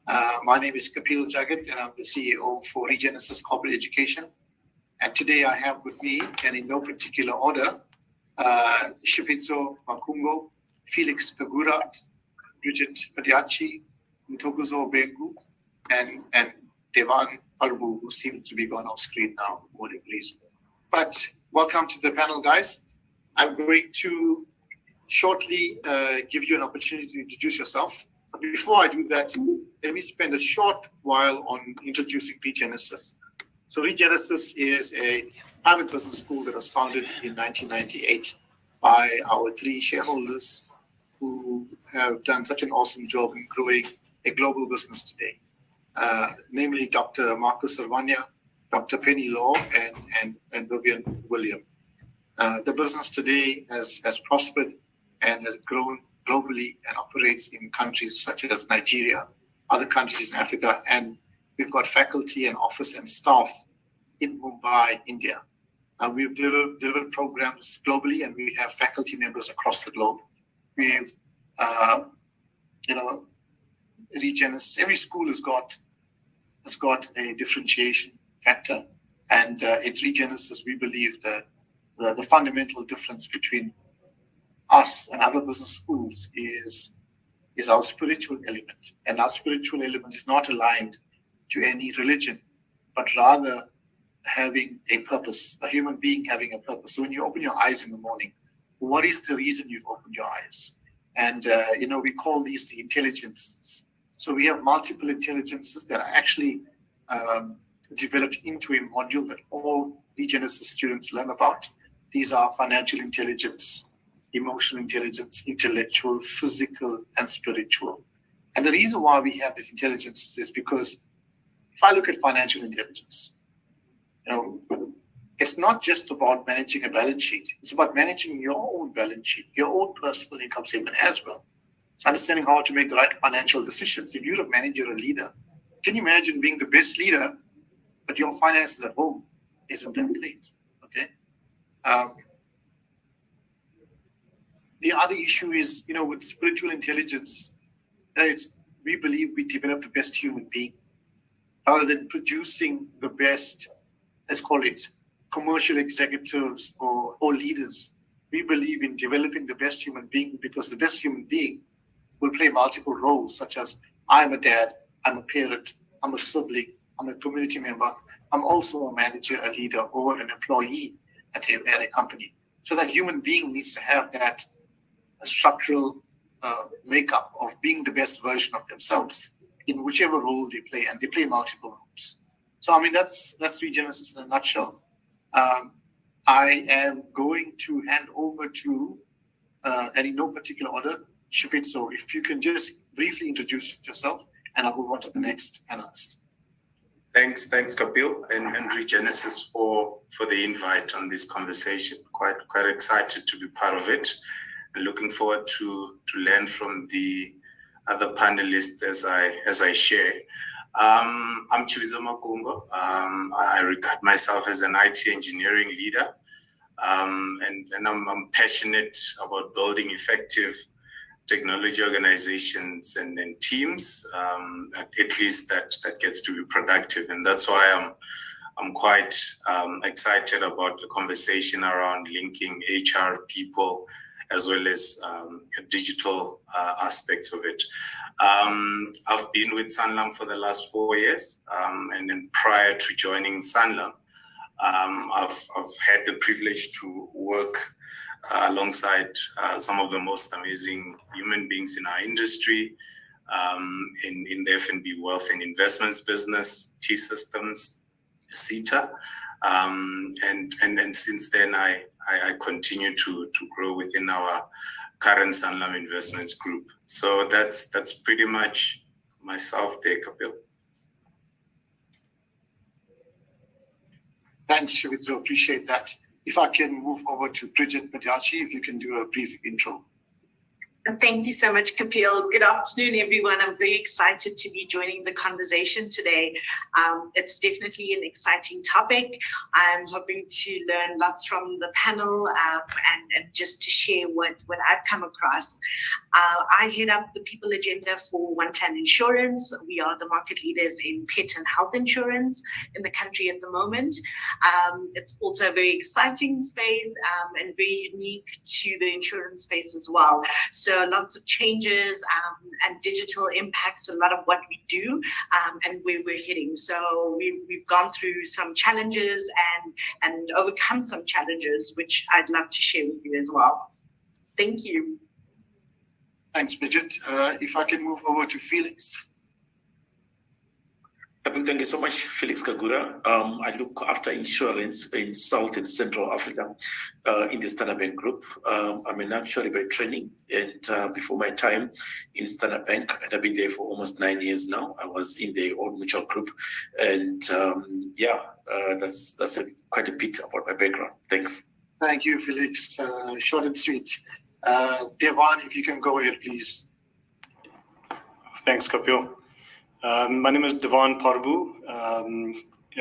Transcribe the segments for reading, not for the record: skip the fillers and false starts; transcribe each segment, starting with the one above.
My name is Kapil Jagat, and I'm the CEO for Regenesis Corporate Education. And today I have with me, and in no particular order, Shifizo Makungo, Felix Kagura, Bridget Padiachi, Ntokuzo Bengu, and Devan Parbu, who seems to be gone off screen now, for whatever reason. But welcome to the panel, guys. I'm going to shortly give you an opportunity to introduce yourself. But before I do that, let me spend a short while on introducing Regenesis. So Regenesis is a private business school that was founded in 1998 by our three shareholders who have done such an awesome job in growing a global business today, namely Dr. Marcus Servania, Dr. Penny Law, and Vivian William. The business today has prospered and has grown globally and operates in countries such as Nigeria, other countries in Africa, and we've got faculty and office and staff in Mumbai, India. We've delivered programs globally, and we have faculty members across the globe. We've, Regenesis, every school has got a differentiation factor, and at Regenesis, we believe that the fundamental difference between us and other business schools is our spiritual element. And our spiritual element is not aligned to any religion, but rather having a purpose, a human being having a purpose. So when you open your eyes in the morning, what is the reason you've opened your eyes? And, we call these the intelligences. So we have multiple intelligences that are actually developed into a module that all Regenesis students learn about. These are financial intelligence, emotional intelligence, intellectual, physical, and spiritual. And the reason why we have these intelligences is because if I look at financial intelligence, it's not just about managing a balance sheet. It's about managing your own balance sheet, your own personal income statement as well. It's understanding how to make the right financial decisions. If you're a manager or a leader, can you imagine being the best leader, but your finances at home isn't that great? Okay. The other issue is, with spiritual intelligence, we believe we develop the best human being rather than producing the best, let's call it, commercial executives or leaders. We believe in developing the best human being because the best human being will play multiple roles, such as I'm a dad, I'm a parent, I'm a sibling, I'm a community member, I'm also a manager, a leader, or an employee at a company. So that human being needs to have that structural makeup of being the best version of themselves in whichever role they play, and they play multiple roles. So that's Regenesis in a nutshell. I am going to hand over to, and in no particular order, Shifizo, if you can just briefly introduce yourself, and I'll move on to the next analyst. Thanks, Kapil and Regenesis for the invite on this conversation. Quite excited to be part of it. Looking forward to learn from the other panelists as I share. I'm Shifizo Makungo. I regard myself as an IT engineering leader, and I'm passionate about building effective technology organizations and teams, at least that gets to be productive, and that's why I'm quite excited about the conversation around linking HR, people, as well as digital aspects of it. I've been with Sanlam for the last 4 years, and then prior to joining Sanlam, I've had the privilege to work alongside some of the most amazing human beings in our industry, in the F&B wealth and investments business, T-Systems, CETA, and since then I continue to grow within our current Sanlam Investments group. So that's pretty much myself there, Kapil. Thanks, Shifizo. Appreciate that. If I can move over to Bridget Padiachi, if you can do a brief intro. Thank you so much, Kapil. Good afternoon, everyone. I'm very excited to be joining the conversation today. It's definitely an exciting topic. I'm hoping to learn lots from the panel and just to share what I've come across. I head up the people agenda for One Plan Insurance. We are the market leaders in pet and health insurance in the country at the moment. It's also a very exciting space and very unique to the insurance space as well. So lots of changes and digital impacts a lot of what we do and where we're heading. So we've gone through some challenges and overcome some challenges, which I'd love to share with you as well. Thank you. Thanks, Bridget. If I can move over to Felix. Thank you so much, Felix Kagura. I look after insurance in South and Central Africa in the Standard Bank Group. I'm an actuary by training, and before my time in Standard Bank, and I've been there for almost 9 years now. I was in the Old Mutual Group, and that's quite a bit about my background. Thanks. Thank you, Felix. Short and sweet. Devan, if you can go ahead, please. Thanks, Kapil. My name is Devan Parbu.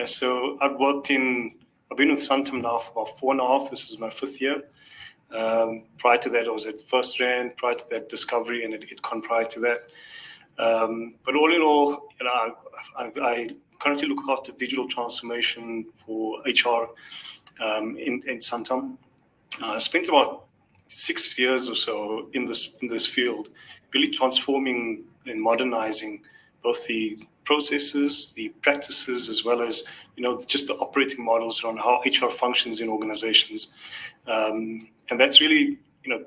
So I've been with Santam now for about 4.5. This is my 5th year. Prior to that, I was at FirstRand. Prior to that, Discovery, and at ITCON prior to that. But all in all, I currently look after digital transformation for HR in Santam. I spent about 6 years or so in this field, really transforming and modernizing both the processes, the practices, as well as just the operating models around how HR functions in organizations, and that's really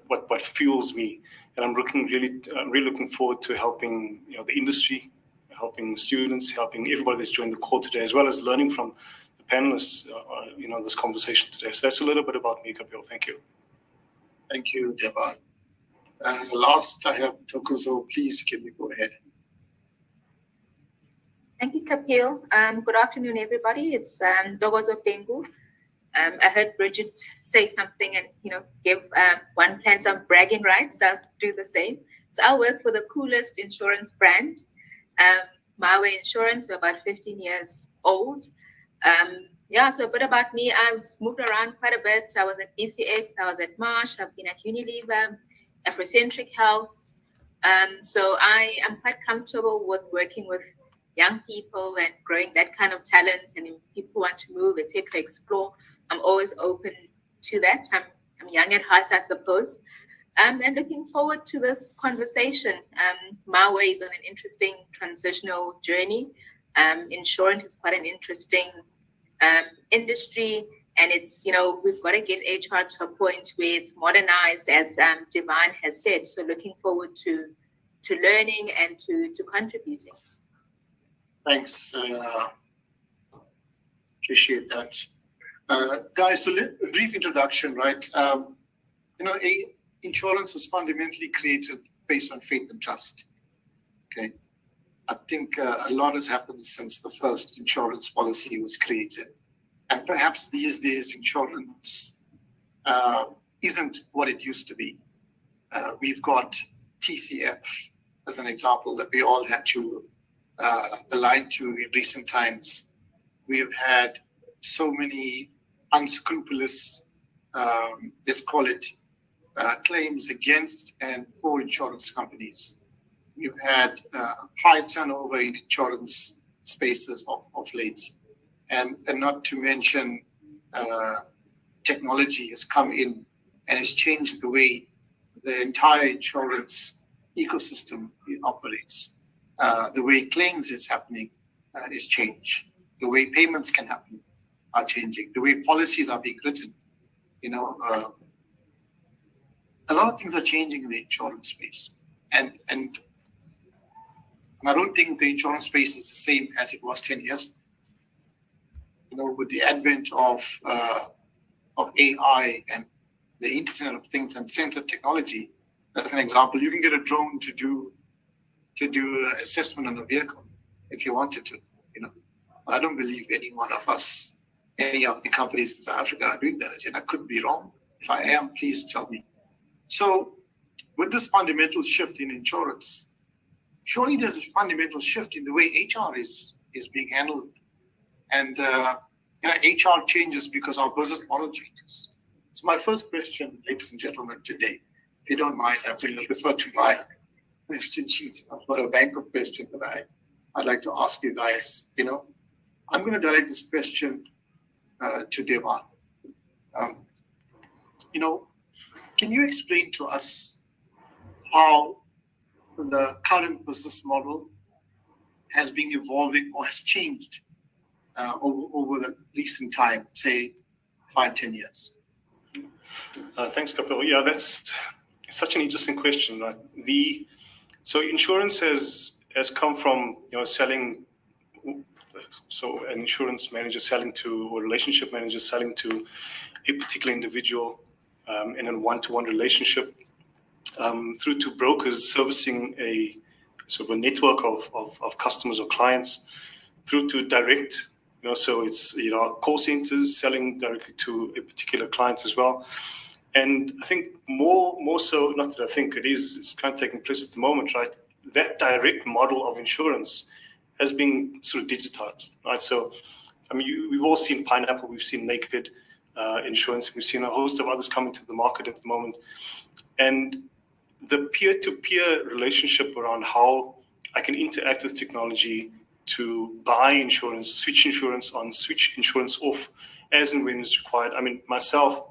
what fuels me. And I'm really looking forward to helping the industry, helping students, helping everybody that's joined the call today, as well as learning from the panelists, this conversation today. So that's a little bit about me, Kapil. Thank you. Thank you, Devan. Last, I have Thokozo. Please, can you go ahead? Thank you, Kapil. Good afternoon, everybody. It's Dogozo Pengu. I heard Bridget say something and, give One Plan some bragging rights. I'll do the same. So I work for the coolest insurance brand, Mawe Insurance. We're about 15 years old. So a bit about me. I've moved around quite a bit. I was at BCX, I was at Marsh, I've been at Unilever, Afrocentric Health. So I am quite comfortable with working with young people and growing that kind of talent, and if people want to move, etc., explore. I'm always open to that. I'm young at heart, I suppose. And looking forward to this conversation. Mawe is on an interesting transitional journey. Insurance is quite an interesting industry, and it's, we've got to get HR to a point where it's modernized, as Devan has said. So looking forward to learning and to contributing. Thanks. Appreciate that. Guys, so a brief introduction, right? Insurance is fundamentally created based on faith and trust. Okay. I think a lot has happened since the first insurance policy was created. And perhaps these days, insurance isn't what it used to be. We've got TCF as an example that we all had to align to in recent times. We have had so many unscrupulous, let's call it, claims against and for insurance companies. We've had high turnover in insurance spaces of late. And not to mention, technology has come in and has changed the way the entire insurance ecosystem operates. The way claims is happening is changed. The way payments can happen are changing. The way policies are being written, a lot of things are changing in the insurance space. And I don't think the insurance space is the same as it was 10 years ago. With the advent of AI and the Internet of Things and sensor technology, as an example, you can get a drone to do assessment on a vehicle if you wanted to, But I don't believe any one of us, any of the companies in South Africa are doing that. I could be wrong. If I am, please tell me. So with this fundamental shift in insurance, surely there's a fundamental shift in the way HR is being handled. And HR changes because our business model changes. So my first question, ladies and gentlemen, today, if you don't mind, I will refer to my question sheet. I've got a bank of questions that I'd like to ask you guys. I'm going to direct this question to Devan. Can you explain to us how the current business model has been evolving or has changed over the recent time, say 5-10 years? Thanks, Kapil. Yeah, that's such an interesting question, right? So insurance has come from selling. So an insurance manager selling to, or relationship manager selling to a particular individual in a one-to-one relationship, through to brokers servicing a sort of a network of customers or clients, through to direct. So it's call centers selling directly to a particular client as well. And I think more so, not that I think it's kind of taking place at the moment, right? That direct model of insurance has been sort of digitized, right? So, we've all seen Pineapple, we've seen Naked Insurance, we've seen a host of others coming to the market at the moment. And the peer-to-peer relationship around how I can interact with technology to buy insurance, switch insurance on, switch insurance off, as and when it's required. Myself,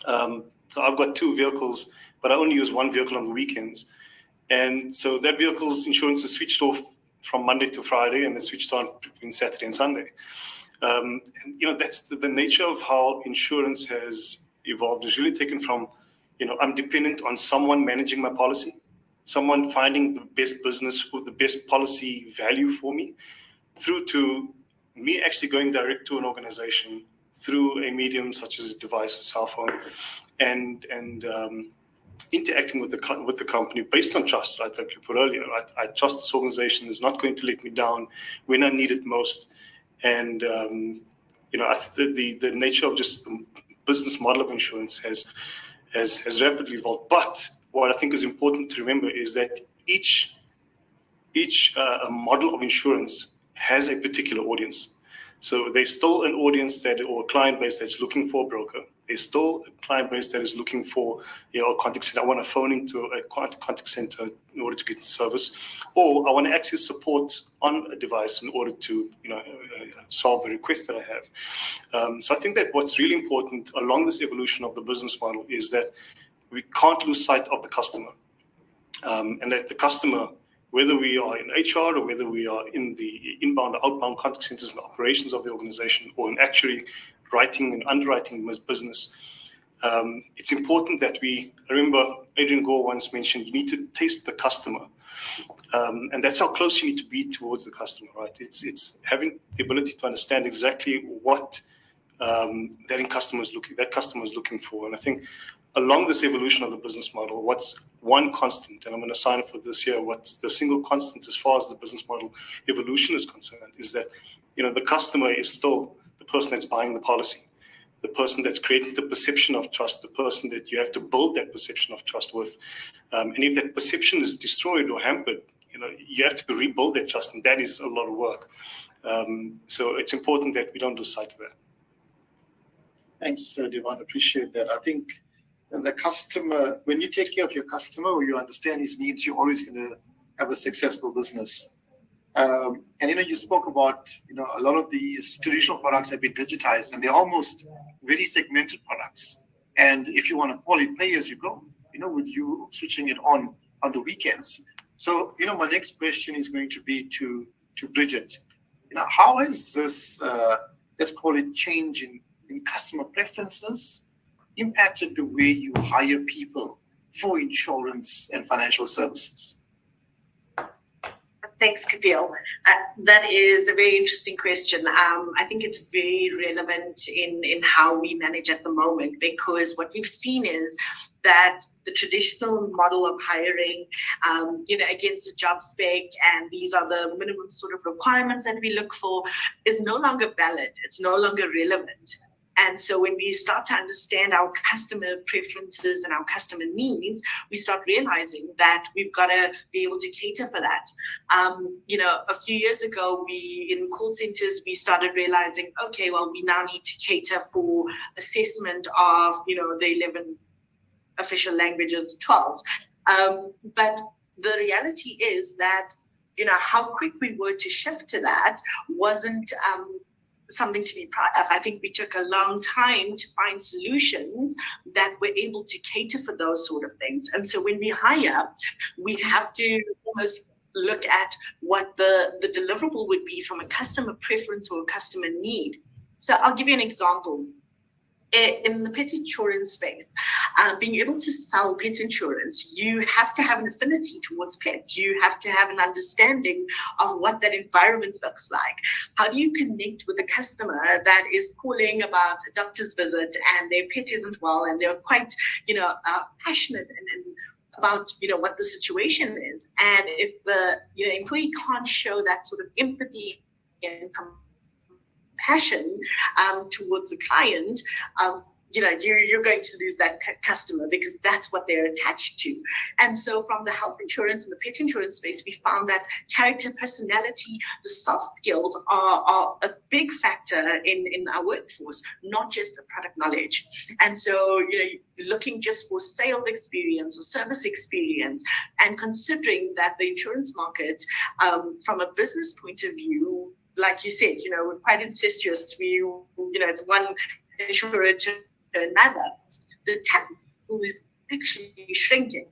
so I've got 2 vehicles, but I only use one vehicle on the weekends. And so that vehicle's insurance is switched off from Monday to Friday, and then switched on between Saturday and Sunday. And, that's the nature of how insurance has evolved. It's really taken from, I'm dependent on someone managing my policy, someone finding the best business or the best policy value for me, through to me actually going direct to an organization through a medium such as a device, a cell phone, and interacting with the company based on trust, right? Like you put earlier, right? I trust this organization is not going to let me down when I need it most. And the nature of just the business model of insurance has rapidly evolved. But what I think is important to remember is that each model of insurance has a particular audience. So there's still an audience or a client base that's looking for a broker. There's still a client base that is looking for a contact center. I want to phone into a contact center in order to get the service, or I want to access support on a device in order to solve a request that I have. So I think that what's really important along this evolution of the business model is that we can't lose sight of the customer, and that the customer, whether we are in HR or whether we are in the inbound or outbound contact centers and operations of the organization, or in actually writing and underwriting business, it's important that I remember Adrian Gore once mentioned, you need to taste the customer. And that's how close you need to be towards the customer, right? It's having the ability to understand exactly what that customer is looking for. And I think along this evolution of the business model, what's one constant, and I'm going to sign up for this year, what's the single constant as far as the business model evolution is concerned, is that the customer is still the person that's buying the policy, the person that's creating the perception of trust, the person that you have to build that perception of trust with. And if that perception is destroyed or hampered, you have to rebuild that trust, and that is a lot of work. So it's important that we don't lose sight of that. Thanks, Devan. Appreciate that. I think the customer, when you take care of your customer or you understand his needs, you're always going to have a successful business. And you spoke about a lot of these traditional products have been digitized, and they're almost very segmented products. And if you want to call it pay as you go, with you switching it on the weekends. So my next question is going to be to Bridget. How has this let's call it change in customer preferences impacted the way you hire people for insurance and financial services? Thanks, Kapil. That is a very interesting question. I think it's very relevant in how we manage at the moment, because what we've seen is that the traditional model of hiring, against a job spec, and these are the minimum sort of requirements that we look for, is no longer valid. It's no longer relevant. And so when we start to understand our customer preferences and our customer needs, we start realizing that we've got to be able to cater for that. A few years ago, in call centers, we started realizing, okay, well, we now need to cater for assessment of, the 11 official languages, 12. But the reality is that, how quick we were to shift to that wasn't something to be proud of. I think we took a long time to find solutions that were able to cater for those sort of things. And so when we hire, we have to almost look at what the deliverable would be from a customer preference or a customer need. So I'll give you an example. In the pet insurance space, being able to sell pet insurance, you have to have an affinity towards pets. You have to have an understanding of what that environment looks like. How do you connect with a customer that is calling about a doctor's visit and their pet isn't well and they're quite, passionate and about, what the situation is. And if the employee can't show that sort of empathy and passion towards the client, you're going to lose that customer because that's what they're attached to. And so from the health insurance and the pet insurance space, we found that character, personality, the soft skills are a big factor in our workforce, not just the product knowledge. And so, looking just for sales experience or service experience and considering that the insurance market, from a business point of view, like you said, we're quite incestuous. It's one insurer to another. The talent pool is actually shrinking,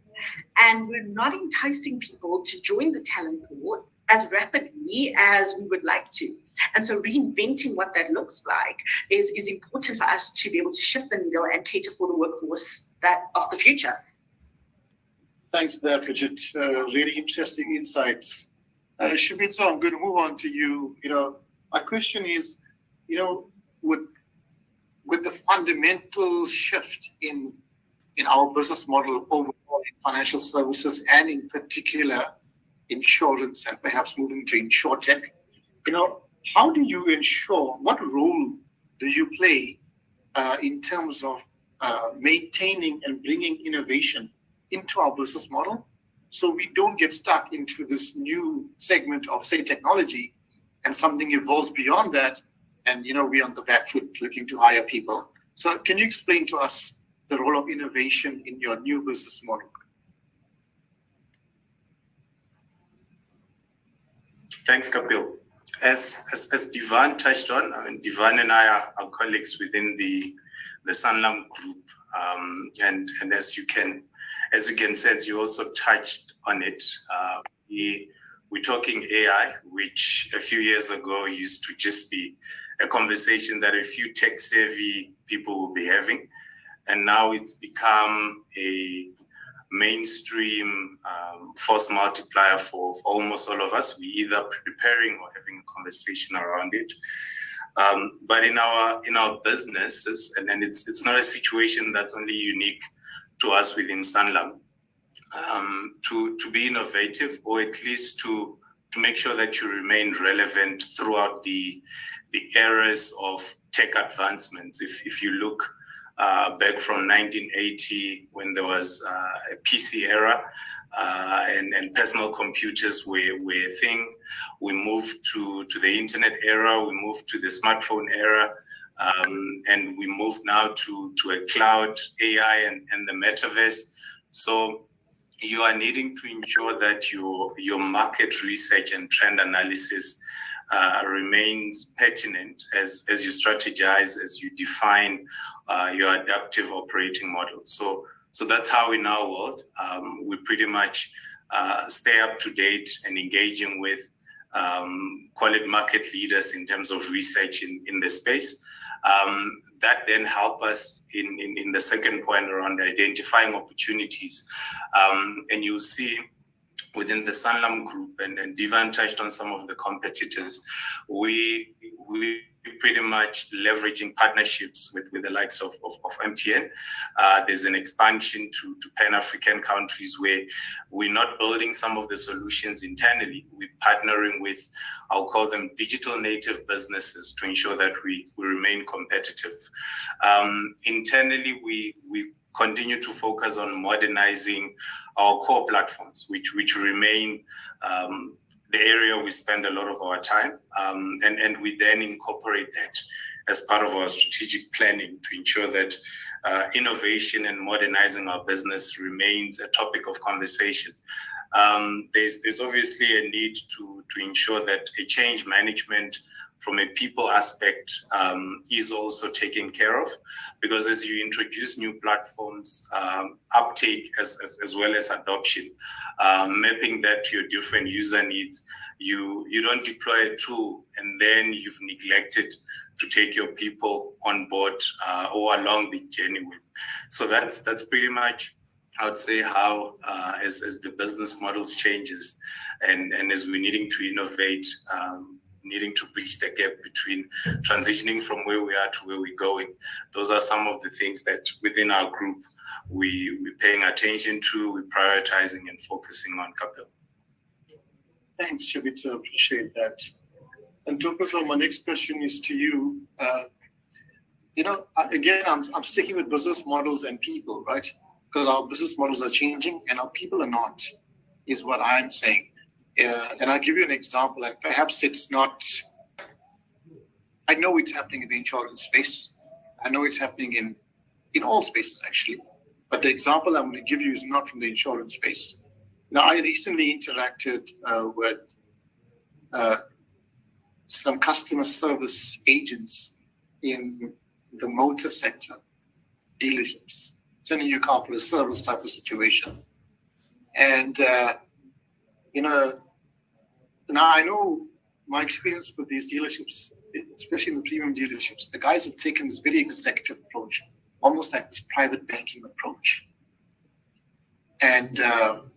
and we're not enticing people to join the talent pool as rapidly as we would like to. And so reinventing what that looks like is important for us to be able to shift the needle and cater for the workforce of the future. Thanks for that, Bridget. Really interesting insights. Shifitso, I'm going to move on to you. My question is, with the fundamental shift in our business model overall in financial services and in particular insurance and perhaps moving to insurtech, how do you ensure, what role do you play in terms of maintaining and bringing innovation into our business model so we don't get stuck into this new segment of, say, technology and something evolves beyond that and, we're on the back foot looking to hire people. So can you explain to us the role of innovation in your new business model? Thanks, Kapil. As Divan touched on, Divan and I are colleagues within the Sanlam Group, and as you can see, you also touched on it. We're talking AI, which a few years ago used to just be a conversation that a few tech-savvy people will be having, and now it's become a mainstream force multiplier for almost all of us. We either preparing or having a conversation around it. But in our businesses, and then it's not a situation that's only unique to us within Sanlam, to be innovative, or at least to make sure that you remain relevant throughout the eras of tech advancements. If you look back from 1980, when there was a PC era and personal computers were a thing, we moved to the internet era, we moved to the smartphone era, and we moved now to a cloud, AI, and the metaverse. So you are needing to ensure that your market research and trend analysis remains pertinent as you strategize, as you define your adaptive operating model. So that's how in our world, we pretty much stay up to date and engaging with quality market leaders in terms of research in the space. That then help us in the second point around identifying opportunities. And you'll see within the Sanlam Group, and Divan touched on some of the competitors, we pretty much leveraging partnerships with the likes of MTN. There's an expansion to Pan-African countries where we're not building some of the solutions internally. We're partnering with, I'll call them digital native businesses to ensure that we remain competitive. Internally, we continue to focus on modernizing our core platforms, which remain the area we spend a lot of our time, and we then incorporate that as part of our strategic planning to ensure that innovation and modernizing our business remains a topic of conversation. There's obviously a need to ensure that a change management from a people aspect is also taken care of, because as you introduce new platforms, uptake as well as adoption, mapping that to your different user needs, you don't deploy a tool and then you've neglected to take your people on board or along the journey with. So that's pretty much, I would say, how as the business models changes and as we're needing to innovate, needing to bridge the gap between transitioning from where we are to where we're going. Those are some of the things that within our group we're paying attention to, we're prioritizing and focusing on, Kapil. Thanks, Shavitsa. Appreciate that. And Tokoso, my next question is to you. Again, I'm sticking with business models and people, right? Because our business models are changing and our people are not, is what I'm saying. And I'll give you an example, and perhaps it's not, I know it's happening in the insurance space. I know it's happening in all spaces, actually. But the example I'm going to give you is not from the insurance space. Now, I recently interacted with some customer service agents in the motor sector, dealerships, sending your car for a service type of situation. And, now I know my experience with these dealerships, especially in the premium dealerships, the guys have taken this very executive approach, almost like this private banking approach. And,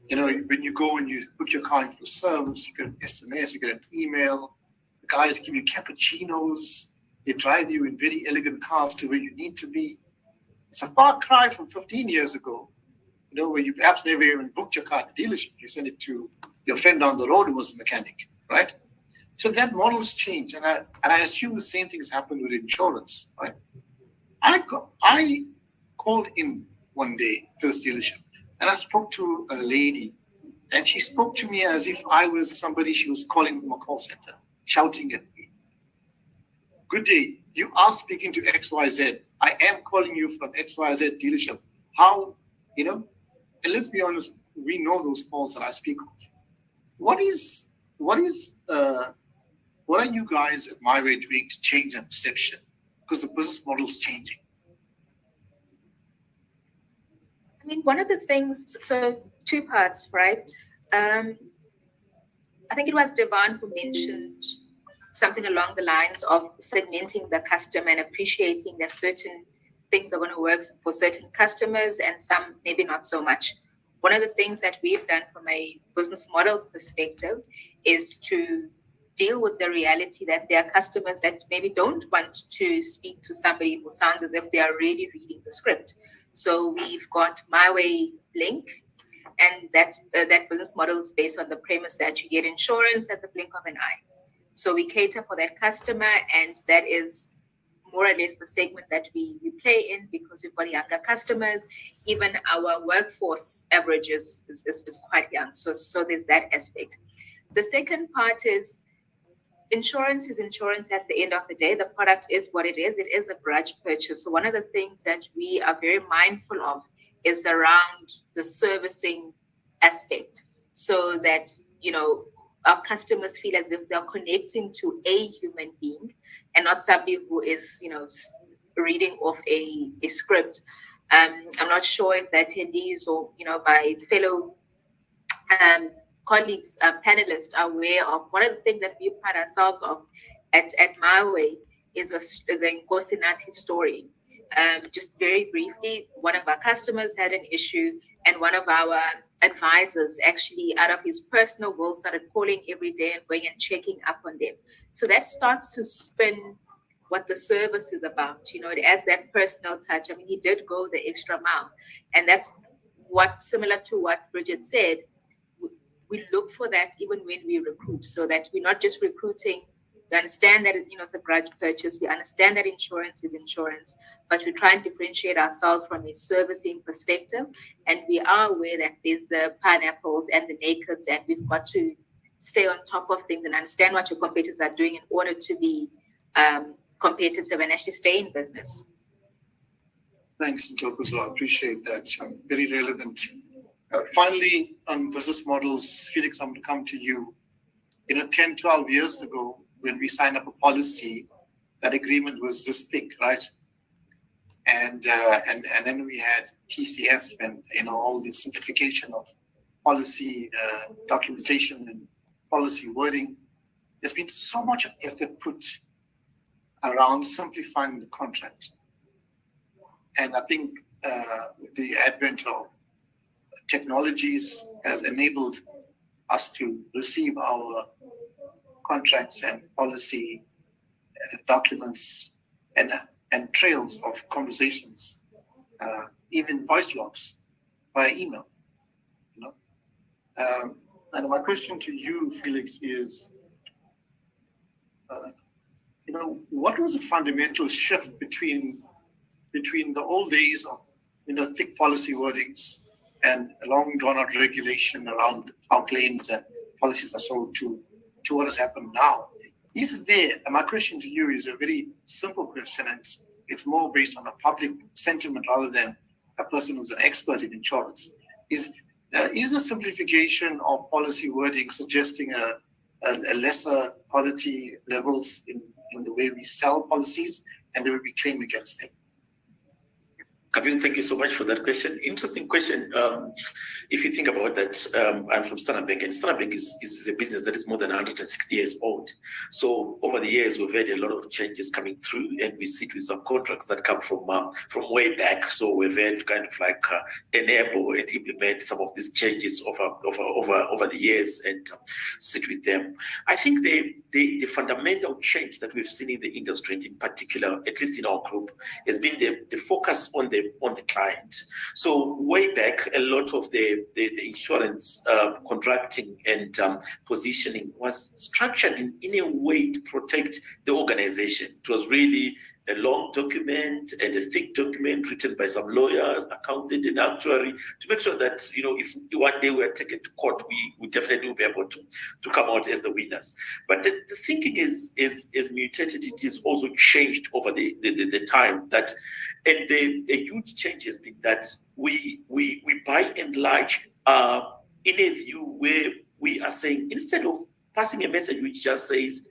when you go and you book your car in for service, you get an SMS, you get an email, the guys give you cappuccinos, they drive you in very elegant cars to where you need to be. It's a far cry from 15 years ago, where you perhaps never even booked your car at the dealership. You send it to your friend down the road who was a mechanic, right? So that model's changed, and I assume the same thing has happened with insurance, right? I called in one day to this dealership, and I spoke to a lady, and she spoke to me as if I was somebody she was calling from a call center, shouting at me. Good day, you are speaking to XYZ. I am calling you from XYZ dealership. How, and let's be honest, we know those calls that I speak of. What are you guys at MyWay doing to change that perception? Because the business model is changing. I mean, one of the things, so two parts, right? I think it was Devon who mentioned something along the lines of segmenting the customer and appreciating that certain things are going to work for certain customers and some maybe not so much. One of the things that we've done from a business model perspective is to deal with the reality that there are customers that maybe don't want to speak to somebody who sounds as if they are really reading the script. So we've got MyWay Blink, and that business model is based on the premise that you get insurance at the blink of an eye. So we cater for that customer, and that is more or less the segment that we play in because we've got younger customers. Even our workforce average is quite young. So there's that aspect. The second part is insurance is insurance at the end of the day. The product is what it is. It is a grudge purchase. So one of the things that we are very mindful of is around the servicing aspect so that, our customers feel as if they're connecting to a human being and not somebody who is, reading off a script. I'm not sure if the attendees or, my fellow colleagues, panelists are aware of one of the things that we pride ourselves of at MyWay is a Nkosi Nathi story. Just very briefly, one of our customers had an issue and one of our advisors actually out of his personal will started calling every day and going and checking up on them. So that starts to spin what the service is about. You know, it has that personal touch. I mean, he did go the extra mile, and that's what, similar to what Bridget said, we look for that even when we recruit, so that we're not just recruiting. We understand that, you know, it's a grudge purchase. We understand that insurance is insurance, but we try and differentiate ourselves from a servicing perspective. And we are aware that there's the pineapples and the nakeds, and we've got to stay on top of things and understand what your competitors are doing in order to be competitive and actually stay in business. Thanks, Ntokozo. I appreciate that. Very relevant. Finally, on business models, Felix, I'm going to come to you. 10, 12 years ago, when we signed up a policy, that agreement was this thick, right? And then we had TCF and all the simplification of policy documentation and policy wording. There's been so much effort put around simplifying the contract. And I think the advent of technologies has enabled us to receive our contracts and policy documents and trails of conversations, even voice logs via email. And my question to you, Felix, is, what was the fundamental shift between the old days of thick policy wordings and long drawn out regulation around how claims and policies are sold to what has happened now? Is there, and my question to you is a very simple question, and it's more based on a public sentiment rather than a person who's an expert in insurance. Is the simplification of policy wording suggesting a lesser quality levels in the way we sell policies and the way we claim against them? Kapil, thank you so much for that question. Interesting question. If you think about that, I'm from Standard Bank, and Standard Bank is a business that is more than 160 years old. So over the years, we've had a lot of changes coming through, and we sit with some contracts that come from way back. So we've had kind of like enable and implement some of these changes over the years and sit with them. I think the fundamental change that we've seen in the industry, in particular, at least in our group, has been the focus on the client. So way back, a lot of the insurance contracting and positioning was structured in a way to protect the organization. It was really a long document and a thick document written by some lawyers, accountant, and actuary to make sure that, if one day we are taken to court, we definitely will be able to come out as the winners. But the thinking is mutated. It is also changed over the time that, and a huge change has been that we by and large are in a view where we are saying, instead of passing a message which just says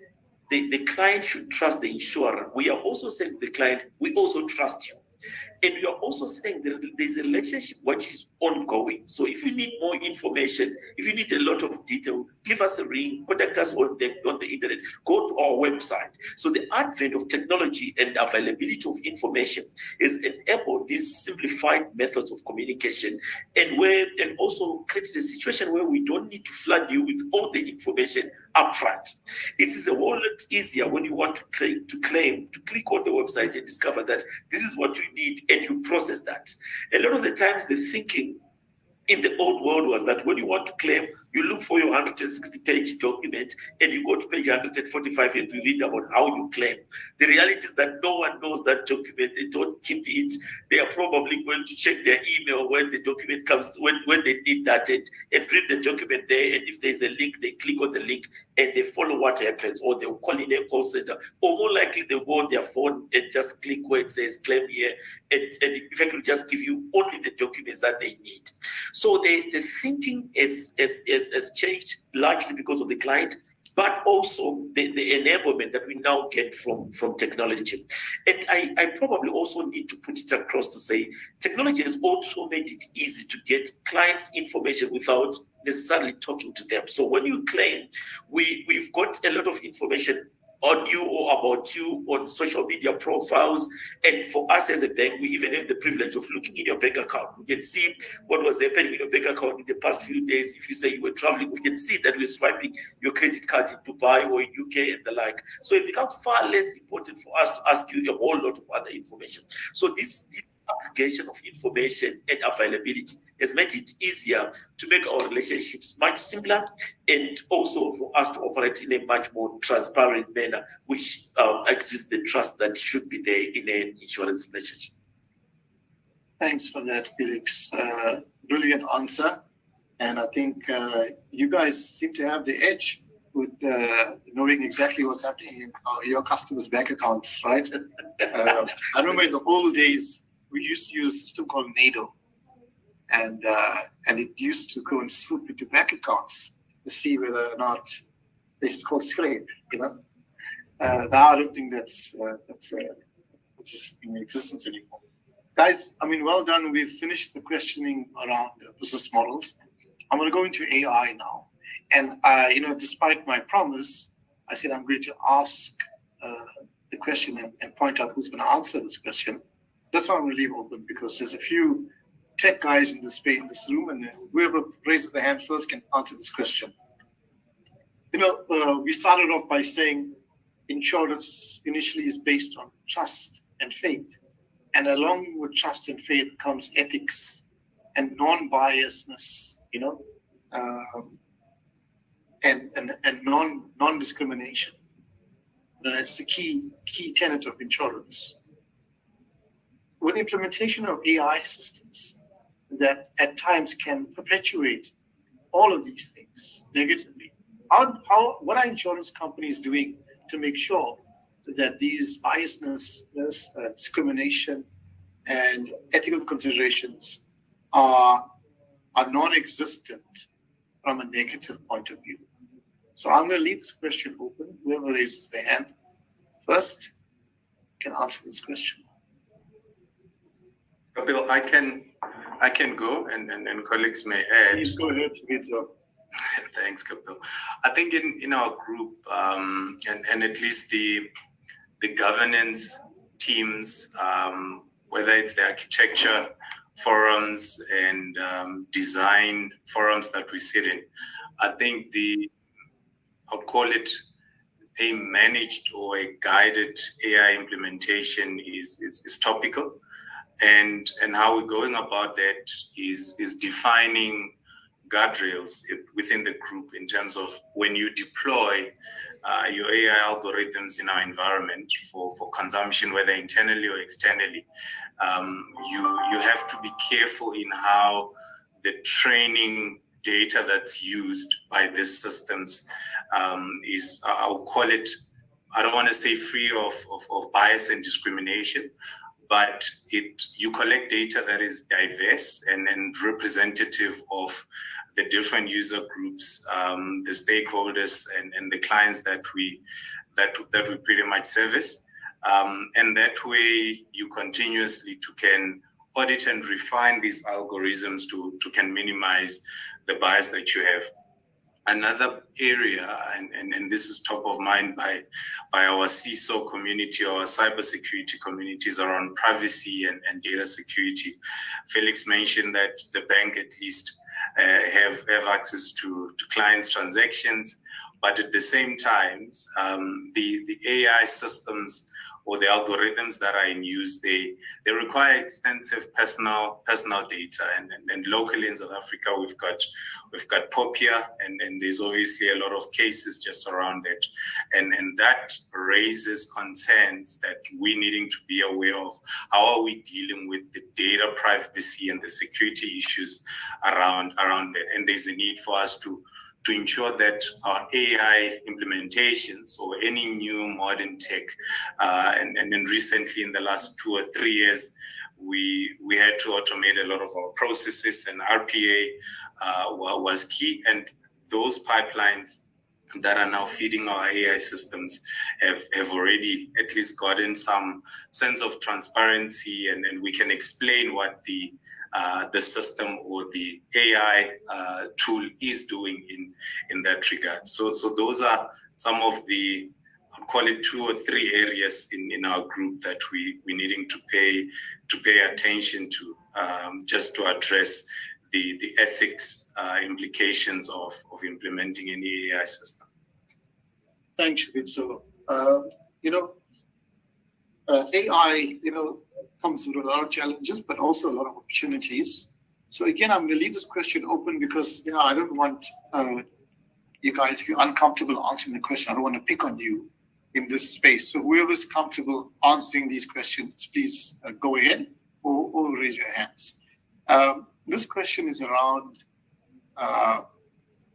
the client should trust the insurer, we are also saying to the client, we also trust you. And we are also saying that there's a relationship which is ongoing. So if you need more information, if you need a lot of detail, give us a ring, contact us on the internet, go to our website. So the advent of technology and availability of information has enabled these simplified methods of communication, and also created a situation where we don't need to flood you with all the information upfront. It is a whole lot easier when you want to click on the website and discover that this is what you need, and you process that. A lot of the times the thinking in the old world was that when you want to claim, you look for your 160-page document and you go to page 145 and you read about how you claim. The reality is that no one knows that document. They don't keep it. They are probably going to check their email when the document comes, when they need that, and read the document there. And if there's a link, they click on the link and they follow what happens, or they'll call in a call center, or more likely they'll go on their phone and just click where it says claim here, and effectively just give you only the documents that they need. So the thinking has changed largely because of the client, but also the enablement that we now get from technology. And I probably also need to put it across to say technology has also made it easy to get clients' information without necessarily talking to them. So when you claim, we've got a lot of information on you or about you on social media profiles. And for us as a bank, we even have the privilege of looking in your bank account. We can see what was happening in your bank account in the past few days. If you say you were traveling, we can see that we're swiping your credit card in Dubai or in UK and the like. So it becomes far less important for us to ask you a whole lot of other information. So this aggregation of information and availability has made it easier to make our relationships much simpler, and also for us to operate in a much more transparent manner, which exists the trust that should be there in an insurance relationship. Thanks for that, Felix. Brilliant answer. And I think you guys seem to have the edge with knowing exactly what's happening in your customers' bank accounts, right? I remember in the old days, we used to use a system called NADO. And it used to go and swoop into bank accounts to see whether or not they called scrape, you know. Now I don't think that's just in existence anymore. Guys, I mean, well done. We've finished the questioning around business models. I'm going to go into AI now. And, despite my promise, I said I'm going to ask the question and point out who's going to answer this question. That's why I'm going to leave open, because there's a few tech guys in this room, and whoever raises their hand first can answer this question. We started off by saying insurance initially is based on trust and faith. And along with trust and faith comes ethics and non-biasness, and non-discrimination. That's the key tenet of insurance. With implementation of AI systems that at times can perpetuate all of these things negatively, what are insurance companies doing to make sure that these biasness, discrimination, and ethical considerations are non-existent from a negative point of view? So I'm going to leave this question open. Whoever raises their hand first can answer this question. Bill, I can go, and colleagues may add. Please go ahead, Rizzo. Thanks, Kapil. I think in our group, and at least the governance teams, whether it's the architecture forums and design forums that we sit in, I think I'll call it a managed or a guided AI implementation is topical. And how we're going about that is defining guardrails within the group in terms of when you deploy your AI algorithms in our environment for consumption, whether internally or externally. You have to be careful in how the training data that's used by these systems is, I'll call it, I don't want to say free of bias and discrimination, but you collect data that is diverse and representative of the different user groups, the stakeholders and the clients that we pretty much service. And that way you continuously can audit and refine these algorithms to can minimize the bias that you have. Another area, and this is top of mind by our CISO community, our cybersecurity communities around privacy and data security. Felix mentioned that the bank at least have access to clients' transactions, but at the same time, the AI systems or the algorithms that are in use, they require extensive personal data, and locally in South Africa we've got POPIA, and there's obviously a lot of cases just around it, and that raises concerns that we needing to be aware of. How are we dealing with the data privacy and the security issues around it? And there's a need for us to ensure that our AI implementations or any new modern tech, and then recently in the last 2 or 3 years, we had to automate a lot of our processes, and RPA was key. And those pipelines that are now feeding our AI systems have already at least gotten some sense of transparency, and we can explain what the system or the AI tool is doing in that regard. So those are some of the, I'd call it 2 or 3 areas in our group that we needing to pay attention to, just to address the ethics implications of implementing any AI system. Thanks, Shafit. So, AI, comes with a lot of challenges, but also a lot of opportunities. So again, I'm going to leave this question open because, I don't want you guys, if you're uncomfortable answering the question, I don't want to pick on you in this space. So whoever's comfortable answering these questions, please go ahead or raise your hands. This question is around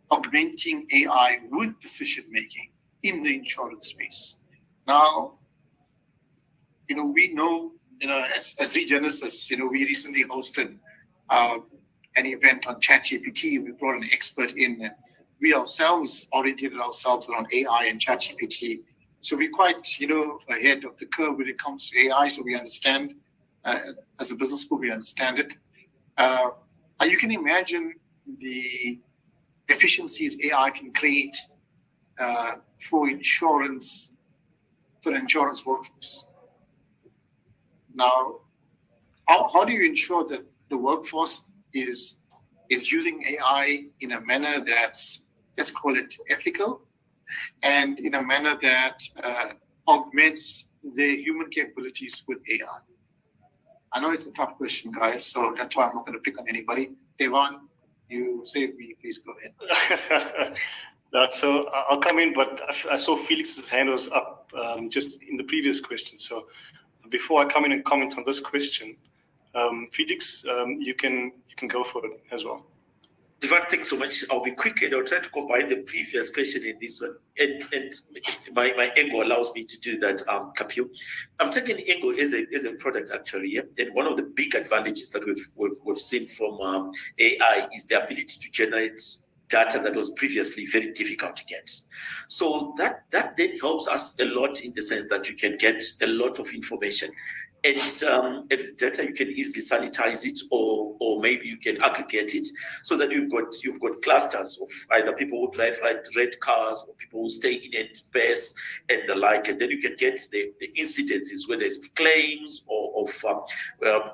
augmenting AI with decision-making in the insurance space. Now, we know, as Regenesis, we recently hosted an event on ChatGPT. We brought an expert in, and we ourselves oriented ourselves around AI and ChatGPT. So we're quite, ahead of the curve when it comes to AI. So we understand, as a business school, we understand it. You can imagine the efficiencies AI can create for insurance workforce. Now, how do you ensure that the workforce is using AI in a manner that's, let's call it ethical, and in a manner that augments their human capabilities with AI? I know it's a tough question, guys, so that's why I'm not going to pick on anybody. Devon, you saved me. Please go ahead. So I'll come in, but I saw Felix's hand was up just in the previous question. So before I come in and comment on this question, Felix, you can go for it as well. Devon, thanks so much. I'll be quick and I'll try to combine the previous question in this one. And my angle allows me to do that, Kapil. I'm taking Engo as a product actually, yeah? And one of the big advantages that we've seen from AI is the ability to generate data that was previously very difficult to get. So that then helps us a lot in the sense that you can get a lot of information. And the data, you can easily sanitize it, or maybe you can aggregate it so that you've got clusters of either people who drive red cars or people who stay in a space and the like, and then you can get the incidences, whether it's claims or of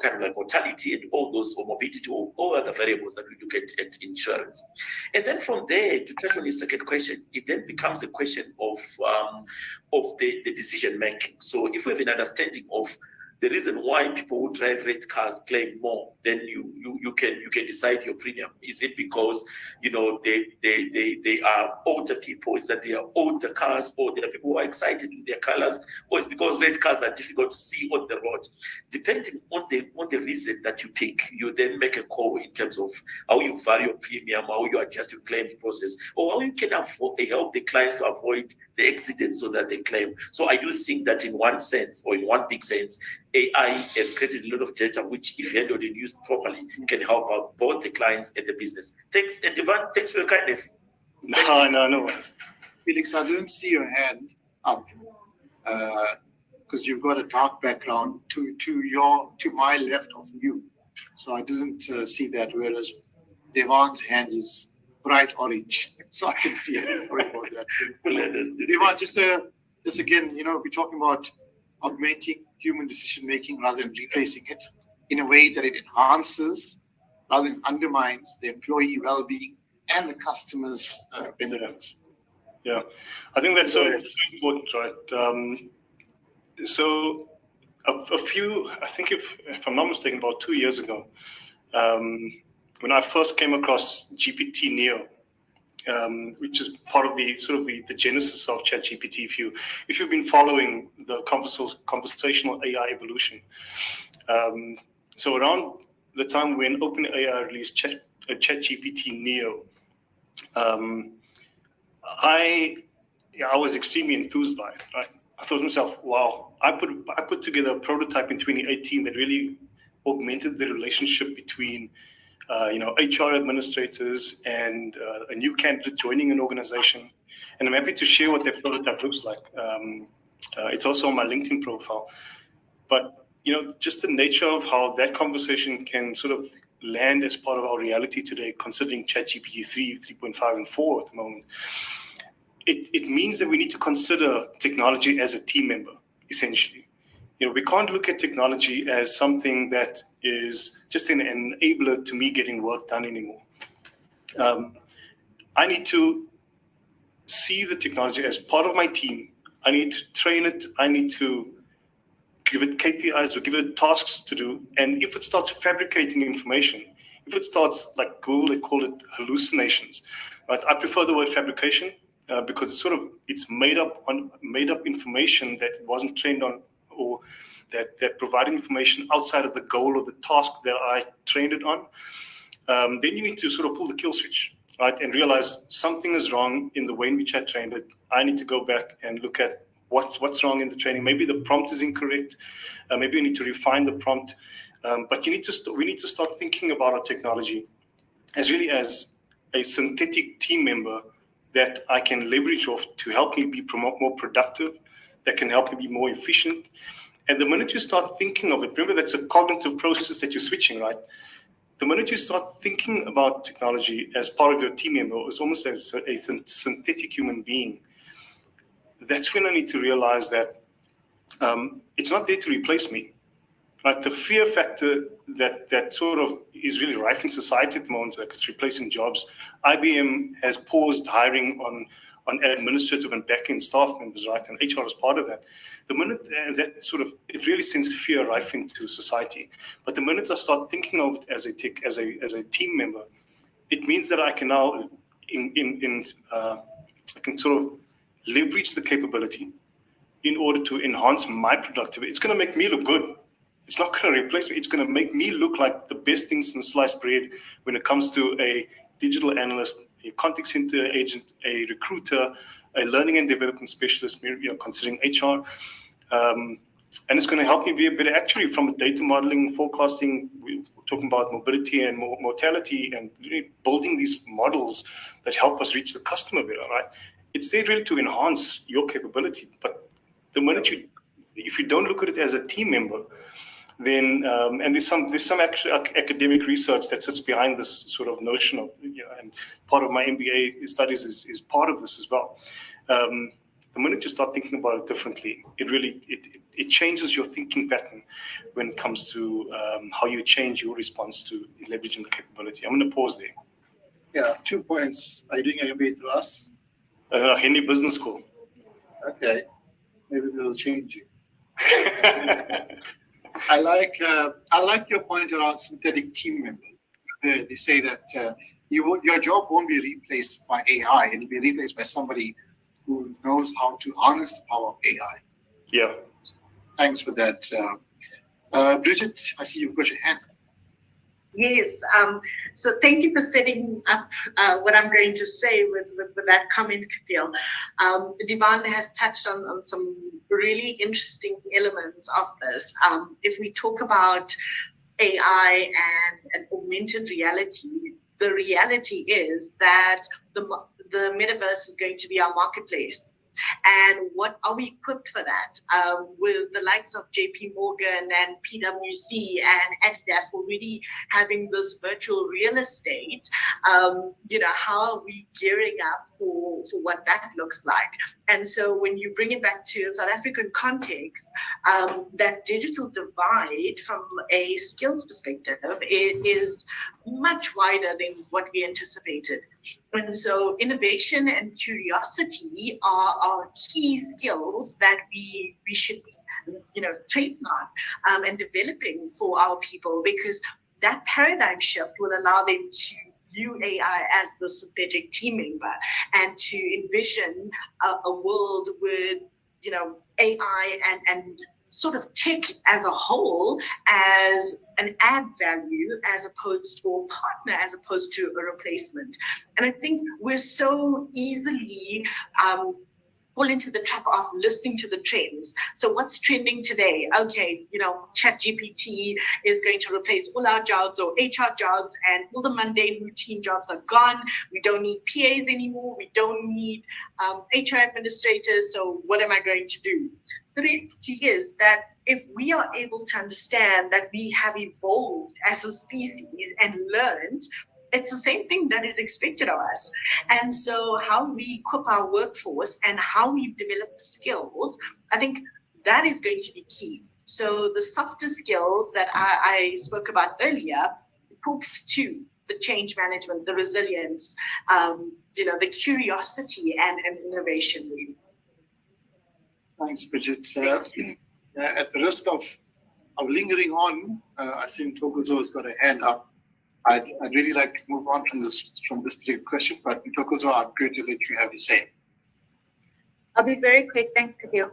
kind of like mortality and all those, or morbidity, or all other variables that we look at insurance. And then from there, to touch on your second question, it then becomes a question of the decision making. So if we have an understanding of the reason why people who drive red cars claim more, then you can decide your premium. Is it because they are older people? Is that they are older cars, or there are people who are excited with their colors, or it's because red cars are difficult to see on the road? Depending on the reason that you pick, you then make a call in terms of how you vary your premium, how you adjust your claim process, or how you can help the clients to avoid the accident so that they claim. So I do think that in one sense, or in one big sense, AI has created a lot of data which, if handled and used properly, can help out both the clients and the business. Thanks, and Devon, thanks for your kindness. No worries. Felix, I didn't see your hand up because you've got a dark background to my left of you. So I didn't see that, whereas Devon's hand is bright orange. So I can see it. Sorry about that. Devon, just again, we're talking about augmenting human decision-making rather than replacing it in a way that it enhances rather than undermines the employee well-being and the customer's benefits. Yeah, I think that's so important, right? So a few, I think if I'm not mistaken, about 2 years ago, when I first came across GPT-Neo, which is part of the genesis of ChatGPT. If you've been following the conversational AI evolution, so around the time when OpenAI released ChatGPT-Neo, I was extremely enthused by it. Right? I thought to myself, wow! I put together a prototype in 2018 that really augmented the relationship between HR administrators and a new candidate joining an organization. And I'm happy to share what that prototype looks like. It's also on my LinkedIn profile. But, just the nature of how that conversation can sort of land as part of our reality today, considering ChatGPT 3, 3.5, and 4 at the moment. it means that we need to consider technology as a team member, essentially. We can't look at technology as something that is just an enabler to me getting work done anymore. I need to see the technology as part of my team. I need to train it. I need to give it KPIs or give it tasks to do. And if it starts fabricating information, if it starts, like Google, they call it hallucinations, right? I prefer the word fabrication because it's made up information that wasn't trained on, or that provide information outside of the goal or the task that I trained it on. Then you need to sort of pull the kill switch, right? And realize something is wrong in the way in which I trained it. I need to go back and look at what's wrong in the training. Maybe the prompt is incorrect. Maybe we need to refine the prompt. But we need to start thinking about our technology as really as a synthetic team member that I can leverage off to help me be more productive, that can help me be more efficient. And the minute you start thinking of it, remember that's a cognitive process that you're switching, right? The minute you start thinking about technology as part of your team member, it's almost as a synthetic human being. That's when I need to realize that it's not there to replace me. Right? The fear factor that sort of is really rife in society at the moment, like it's replacing jobs. IBM has paused hiring on administrative and back-end staff members, right? And HR is part of that. The minute it really sends fear rife into society. But the minute I start thinking of it as a team member, it means that I can now I can sort of leverage the capability in order to enhance my productivity. It's going to make me look good. It's not going to replace me. It's going to make me look like the best things in sliced bread when it comes to a digital analyst, a contact center agent, a recruiter, a learning and development specialist, considering HR. And it's going to help me be a better actuary from a data modeling, forecasting. We're talking about mobility and mortality and really building these models that help us reach the customer better, right? It's there really to enhance your capability. But the minute if you don't look at it as a team member, then and there's some actual academic research that sits behind this sort of notion of, and part of my MBA studies is part of this as well. The minute you start thinking about it differently, it changes your thinking pattern when it comes to how you change your response to leveraging the capability. I'm going to pause there. Yeah, 2 points. Are you doing an MBA through us? Henley Business School. Okay, maybe we'll change you. I like your point around synthetic team member. They say that your job won't be replaced by AI. It'll be replaced by somebody who knows how to harness the power of AI. Yeah. Thanks for that. Bridget, I see you've got your hand up. Yes. So thank you for setting up what I'm going to say with that comment, Kapil. Divan has touched on some really interesting elements of this. If we talk about AI and augmented reality, the reality is that the metaverse is going to be our marketplace. And what are we equipped for that? With the likes of JP Morgan and PwC and Adidas already having this virtual real estate, how are we gearing up for what that looks like? And so when you bring it back to a South African context, that digital divide from a skills perspective is much wider than what we anticipated. And so innovation and curiosity are key skills that we should be, training on and developing for our people, because that paradigm shift will allow them to view AI as the synthetic team member and to envision a world with, AI and sort of tech as a whole as an add value as opposed to a partner as opposed to a replacement. And I think we're so easily fall into the trap of listening to the trends. So what's trending today? Okay, ChatGPT is going to replace all our jobs or HR jobs, and all the mundane routine jobs are gone. We don't need PAs anymore. We don't need HR administrators. So what am I going to do? The reality is that if we are able to understand that we have evolved as a species and learned It's the same thing that is expected of us. And so how we equip our workforce and how we develop skills, I think that is going to be key. So the softer skills that I spoke about earlier talks to the change management, the resilience, the curiosity and innovation really. Thanks, Bridget. At the risk of lingering on, I think Tokozo has got a hand up. I'd really like to move on from this particular question, but Tokozo, I'm going to let you have your say. I'll be very quick. Thanks, Kapil.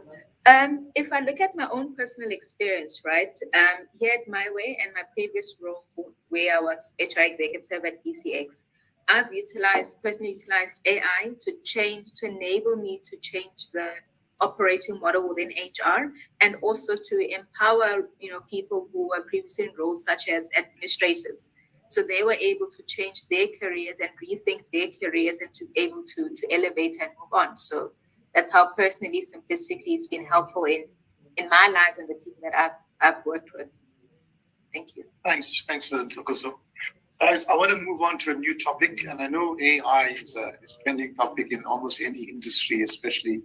If I look at my own personal experience, right, here at My Way and my previous role where I was HR executive at ECX, I've personally utilized AI to enable me to change the operating model within HR and also to empower, people who were previously in roles such as administrators. So they were able to change their careers and rethink their careers and to be able to elevate and move on. So that's how personally, simplistically, it's been helpful in my lives and the people that I've worked with. Thank you. Thanks for that, Tokozo. Guys, I want to move on to a new topic, and I know AI is a trending topic in almost any industry, especially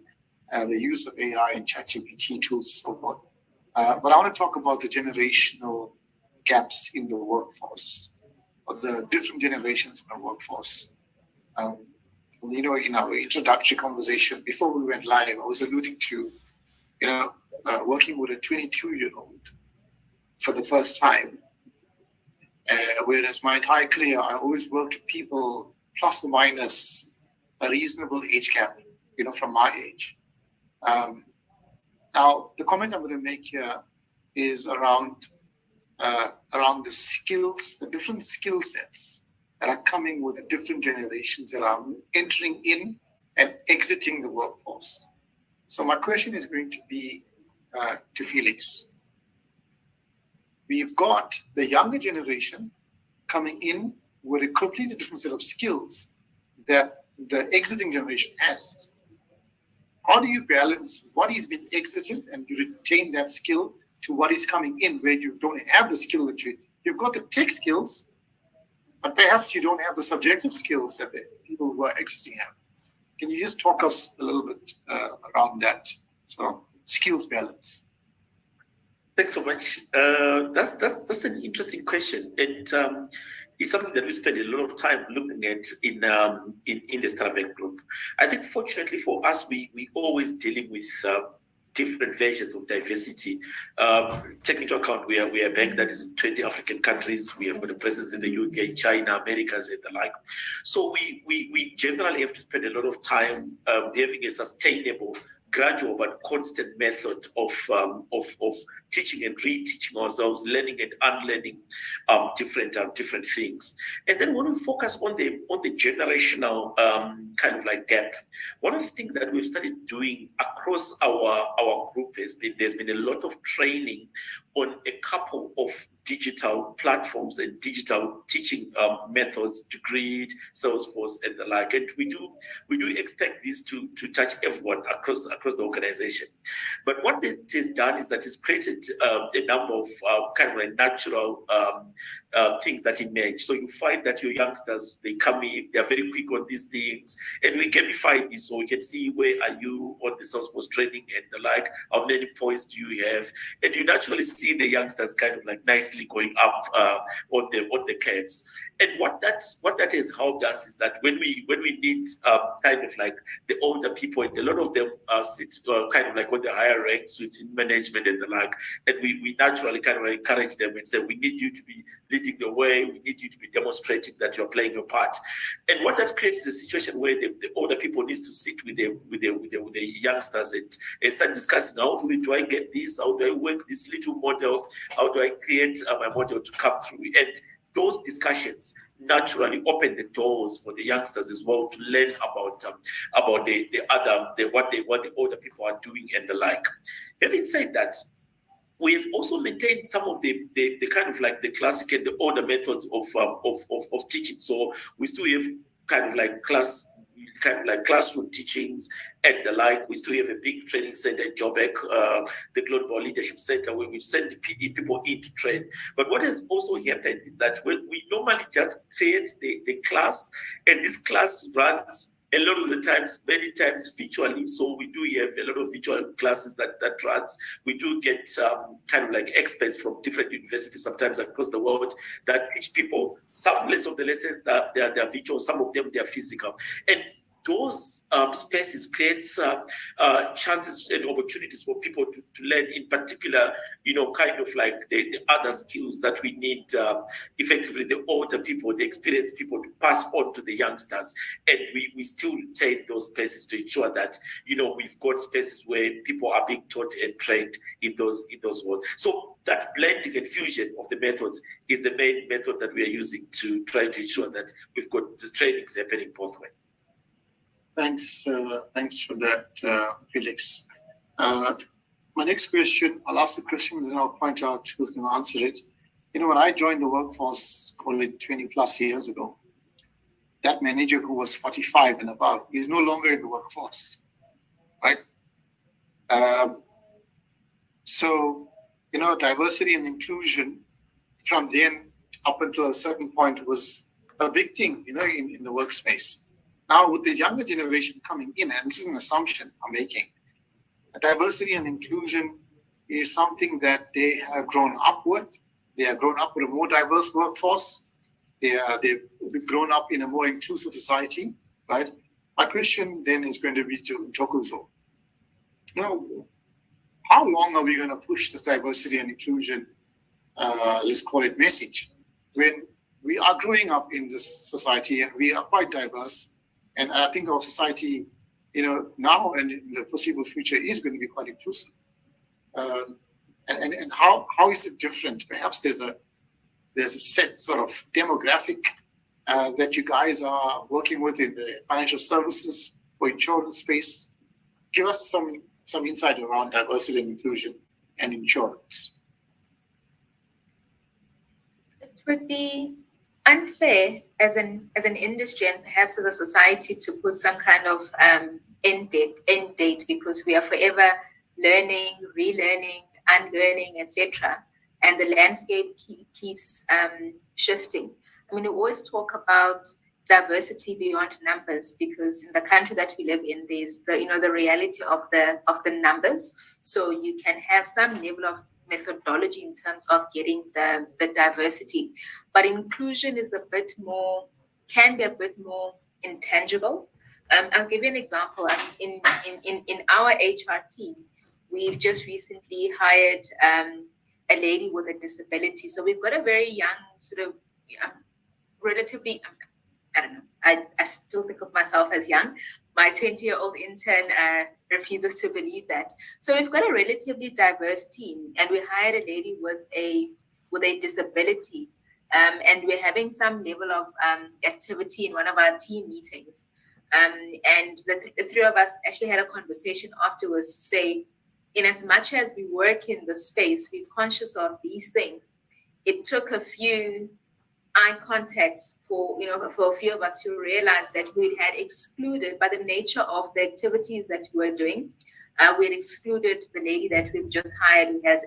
the use of AI and ChatGPT tools and so forth. But I want to talk about the generational gaps in the workforce, or the different generations in the workforce. In our introductory conversation before we went live, I was alluding to, working with a 22-year-old for the first time. Whereas my entire career, I always worked with people plus or minus a reasonable age gap, from my age. Now, the comment I'm going to make here is around the skills, the different skill sets that are coming with the different generations that are entering in and exiting the workforce. So my question is going to be to Felix. We've got the younger generation coming in with a completely different set of skills that the exiting generation has. How do you balance what is being exited and you retain that skill to what is coming in where you don't have the skill that you've got the tech skills, but perhaps you don't have the subjective skills that the people who are exiting have? Can you just talk us a little bit around that sort of skills balance? Thanks so much. That's an interesting question, and it's something that we spend a lot of time looking at in the Standard Bank Group. I think fortunately for us, we always dealing with different versions of diversity. Take into account we are a bank that is in 20 African countries. We have got a presence in the UK, China, Americas, and the like. So we generally have to spend a lot of time having a sustainable, gradual but constant method of teaching and reteaching ourselves, learning and unlearning different things. And then when we focus on the generational kind of like gap, one of the things that we've started doing across our group there's been a lot of training on a couple of digital platforms and digital teaching methods to Grid, Salesforce, and the like. And we do expect this to touch everyone across the organization. But what it has done is that it's created a number of kind of like natural things that emerge. So you find that your youngsters, they come in, they're very quick on these things, and we gamify this so we can see where are you on the Salesforce training and the like, how many points do you have, and you naturally see the youngsters kind of like nicely going up on the curves. And what that has helped us is that when we need kind of like the older people, and a lot of them sit kind of like on the higher ranks within management and the like, and we naturally kind of encourage them and say, we need you to be leading the way, we need you to be demonstrating that you're playing your part. And what that creates is a situation where the older people need to sit with the youngsters and start discussing, how do I get this, how do I work this little model, how do I create my model to come through. And those discussions naturally open the doors for the youngsters as well to learn about what the older people are doing and the like. Having said that, we've also maintained some of the kind of like the classic and the older methods of teaching. So we still have kind of like class kind of like classroom teachings and the like. We still have a big training center in Joburg, the Global Leadership Center, where we send the people in to train. But what has also happened is that when we normally just create the class, and this class runs a lot of the times, many times virtually. So we do have a lot of virtual classes that runs. We do get kind of like experts from different universities, sometimes across the world, that teach people. Some of the lessons that they are virtual, some of them they are physical. And those spaces creates chances and opportunities for people to learn, in particular, kind of like the other skills that we need, effectively the older people, the experienced people, to pass on to the youngsters. And we still retain those spaces to ensure that, we've got spaces where people are being taught and trained in those worlds. So that blending and fusion of the methods is the main method that we are using to try to ensure that we've got the trainings happening both ways. Thanks for that, Felix. My next question, I'll ask the question and then I'll point out who's going to answer it. When I joined the workforce only 20 plus years ago, that manager who was 45 and above is no longer in the workforce, right? So, diversity and inclusion from then up until a certain point was a big thing, in the workspace. Now, with the younger generation coming in, and this is an assumption I'm making, diversity and inclusion is something that they have grown up with. They have grown up with a more diverse workforce. They've grown up in a more inclusive society, right? My question then is going to be to Thokozo. How long are we going to push this diversity and inclusion, let's call it message, when we are growing up in this society and we are quite diverse? And I think our society, now and in the foreseeable future is going to be quite inclusive. And how is it different? Perhaps there's a set sort of demographic that you guys are working with in the financial services or insurance space. Give us some insight around diversity and inclusion and insurance. It would be unfair as an industry and perhaps as a society to put some kind of end date, because we are forever learning, relearning, unlearning, etc. And the landscape keeps shifting. We always talk about diversity beyond numbers, because in the country that we live in, there's the reality of the numbers. So you can have some level of methodology in terms of getting the diversity, but inclusion is can be a bit more intangible. I'll give you an example. In our HR team, we've just recently hired a lady with a disability. So we've got a very young, sort of relatively, I don't know, I still think of myself as young. My 20-year-old intern refuses to believe that. So we've got a relatively diverse team, and we hired a lady with a disability, and we're having some level of activity in one of our team meetings. And the three of us actually had a conversation afterwards to say, in as much as we work in the space, we're conscious of these things. It took a few eye contacts for a few of us to realize that we had excluded, by the nature of the activities that we were doing, we had excluded the lady that we've just hired who has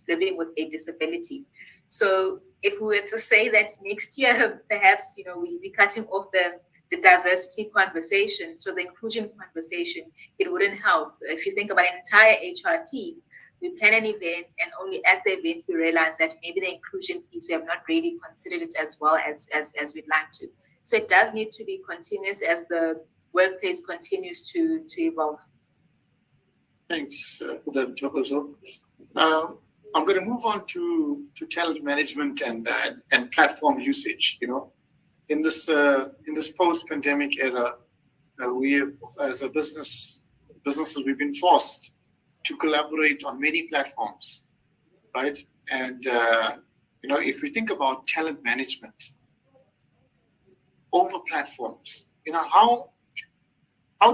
living with a disability. So if we were to say that next year, perhaps, we're cutting off the diversity conversation, so the inclusion conversation, it wouldn't help. If you think about an entire HR team, we plan an event, and only at the event we realize that maybe the inclusion piece, we have not really considered it as well as we'd like to. So it does need to be continuous as the workplace continues to evolve. Thanks for that, Thokozo. I'm going to move on to talent management and platform usage. In this post-pandemic era, we have, as a businesses, we've been forced to collaborate on many platforms, right? And if we think about talent management over platforms, how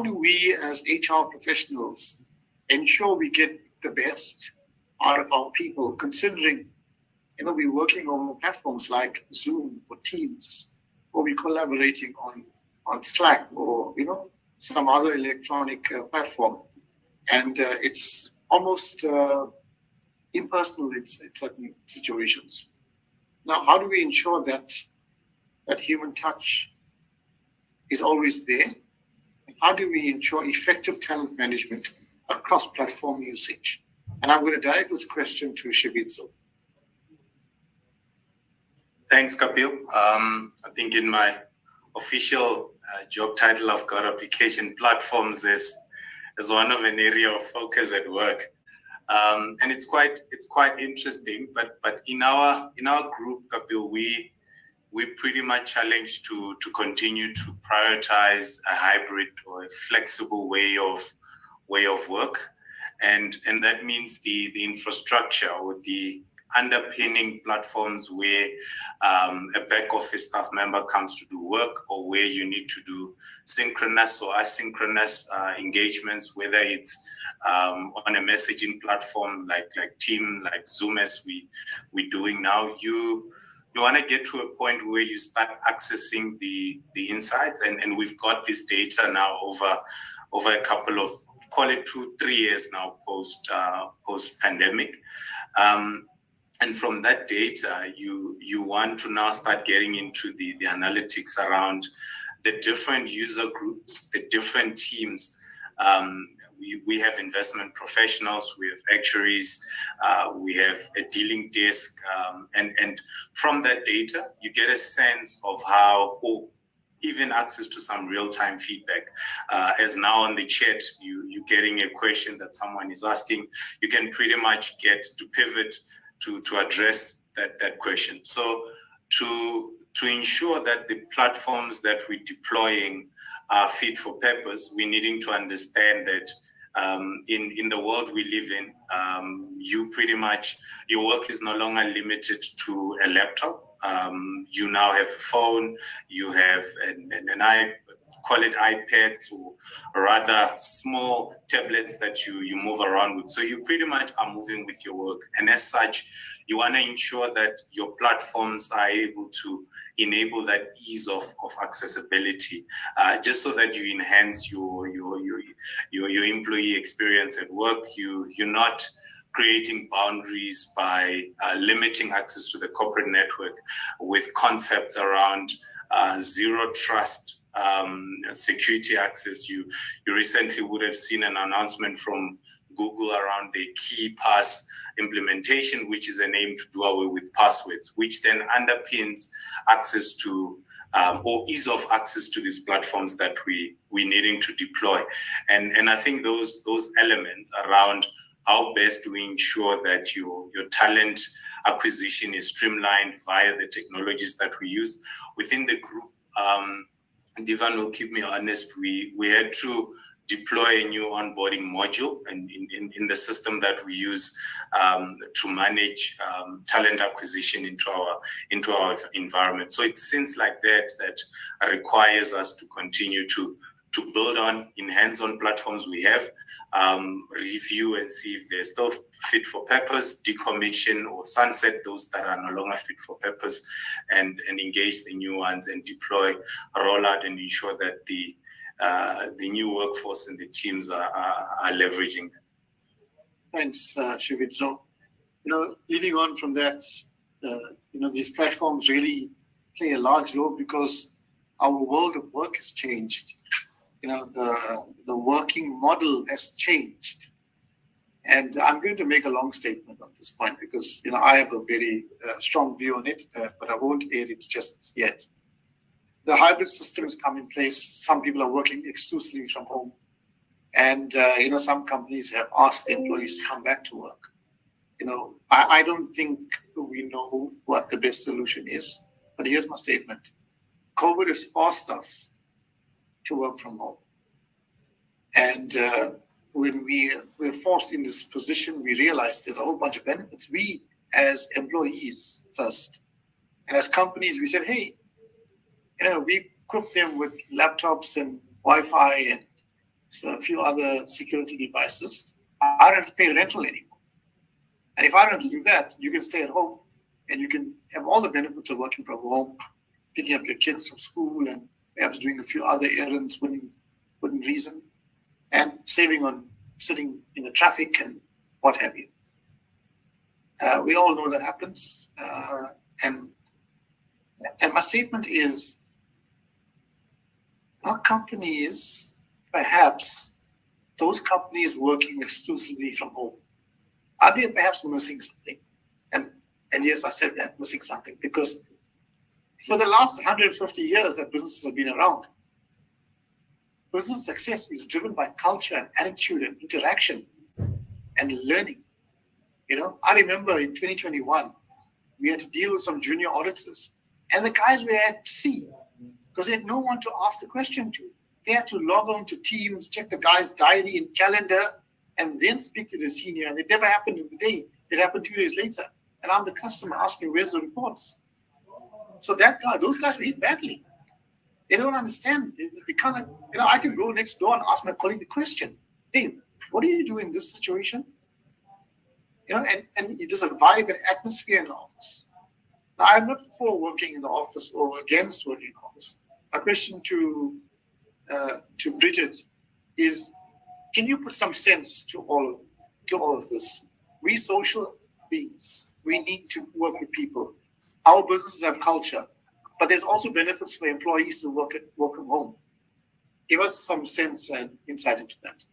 do we as HR professionals ensure we get the best out of our people, considering we're working on platforms like Zoom or Teams, or we're collaborating on on Slack or some other electronic platform, and it's almost impersonal in certain situations. Now, how do we ensure that human touch is always there? How do we ensure effective talent management across platform usage? And I'm going to direct this question to Shivizo. Thanks, Kapil. I think in my official job title, I've got application platforms as one of an area of focus at work, and it's quite interesting. But in our group, Kapil, we pretty much challenged to continue to prioritize a hybrid or a flexible way of work, and that means the infrastructure or the underpinning platforms where a back office staff member comes to do work, or where you need to do synchronous or asynchronous engagements, whether it's on a messaging platform like Team, like Zoom, as we're doing now. You want to get to a point where you start accessing the insights, and we've got this data now over a couple of, call it 2-3 years now post pandemic. And from that data, you want to now start getting into the analytics around the different user groups, the different teams. We have investment professionals, we have actuaries, we have a dealing desk, and from that data, you get a sense of how, or even access to some real-time feedback. As now on the chat, you're getting a question that someone is asking, you can pretty much get to pivot to address that question. So to ensure that the platforms that we're deploying are fit for purpose, we're needing to understand that in the world we live in, your work is no longer limited to a laptop. You now have a phone, you have an call it iPads, or rather small tablets that you move around with. So you pretty much are moving with your work. And as such, you want to ensure that your platforms are able to enable that ease of accessibility, just so that you enhance your employee experience at work. You're not creating boundaries by limiting access to the corporate network with concepts around zero trust security access. You recently would have seen an announcement from Google around the KeyPass implementation, which is an aim to do away with passwords, which then underpins access to or ease of access to these platforms that we're needing to deploy. And I think those elements around how best do we ensure that your talent acquisition is streamlined via the technologies that we use within the group. Divan will keep me honest, we had to deploy a new onboarding module in the system that we use to manage talent acquisition into our environment. So it's things like that requires us to continue to build on, enhance on platforms we have, review and see if they're still fit for purpose, decommission or sunset those that are no longer fit for purpose, and engage the new ones and deploy, roll out, and ensure that the new workforce and the teams are leveraging them. Thanks, Shivizo. Leading on from that, these platforms really play a large role because our world of work has changed. The working model has changed. And I'm going to make a long statement on this point because, I have a very strong view on it, but I won't air it just yet. The hybrid systems come in place. Some people are working exclusively from home. And, some companies have asked the employees to come back to work. I don't think we know what the best solution is, but here's my statement. COVID has forced us to work from home. And when we were forced in this position, we realized there's a whole bunch of benefits. We, as employees first, and as companies, we said, hey, we equip them with laptops and Wi-Fi and a few other security devices. I don't have to pay rental anymore. And if I don't have to do that, you can stay at home and you can have all the benefits of working from home, picking up your kids from school and perhaps doing a few other errands within reason, and saving on sitting in the traffic and what have you. We all know that happens. And my statement is, our companies, perhaps those companies working exclusively from home, are they perhaps missing something? And yes, I said that, missing something, because for the last 150 years that businesses have been around, business success is driven by culture and attitude and interaction and learning. I remember in 2021, we had to deal with some junior auditors, and the guys were at sea because they had no one to ask the question to. They had to log on to Teams, check the guy's diary and calendar, and then speak to the senior. And it never happened in the day. It happened 2 days later. And I'm the customer asking, where's the reports? So those guys were hit badly. They don't understand. They kind of, I can go next door and ask my colleague the question. Hey, what do you do in this situation? And there's a vibe and atmosphere in the office. Now, I'm not for working in the office or against working in the office. My question to Bridget is, can you put some sense to all of this? We social beings, we need to work with people. Our businesses have culture, but there's also benefits for employees to work from home. Give us some sense and insight into that.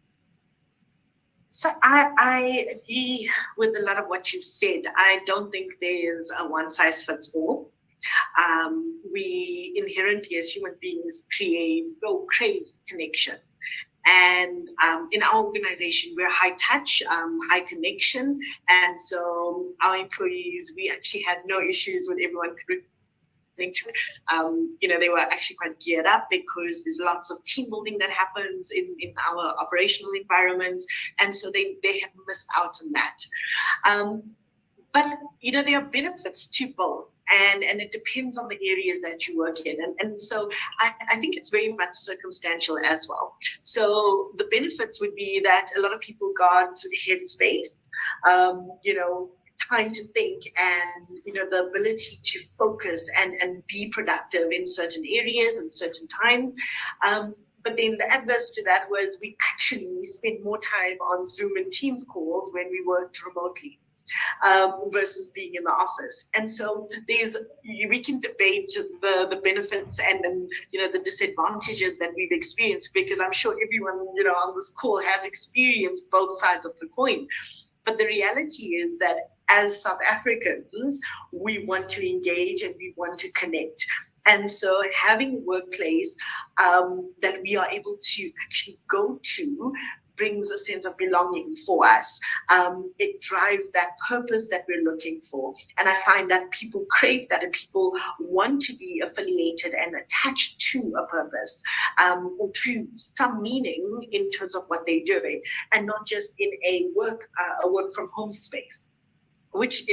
So I agree with a lot of what you've said. I don't think there's a one size fits all. We inherently as human beings crave connection. And in our organization, we're high touch, high connection. And so our employees, we actually had no issues with everyone connecting to it. They were actually quite geared up because there's lots of team building that happens in our operational environments. And so they have missed out on that. But there are benefits to both. And it depends on the areas that you work in. And so I think it's very much circumstantial as well. So the benefits would be that a lot of people got headspace, time to think and, the ability to focus and be productive in certain areas and certain times. But then the adverse to that was we actually spent more time on Zoom and Teams calls when we worked remotely. Versus being in the office. And so we can debate the benefits and then, the disadvantages that we've experienced, because I'm sure everyone, on this call has experienced both sides of the coin. But the reality is that as South Africans, we want to engage and we want to connect. And so having a workplace that we are able to actually go to brings a sense of belonging for us. It drives that purpose that we're looking for. And I find that people crave that and people want to be affiliated and attached to a purpose or to some meaning in terms of what they're doing, and not just in a work from home space, which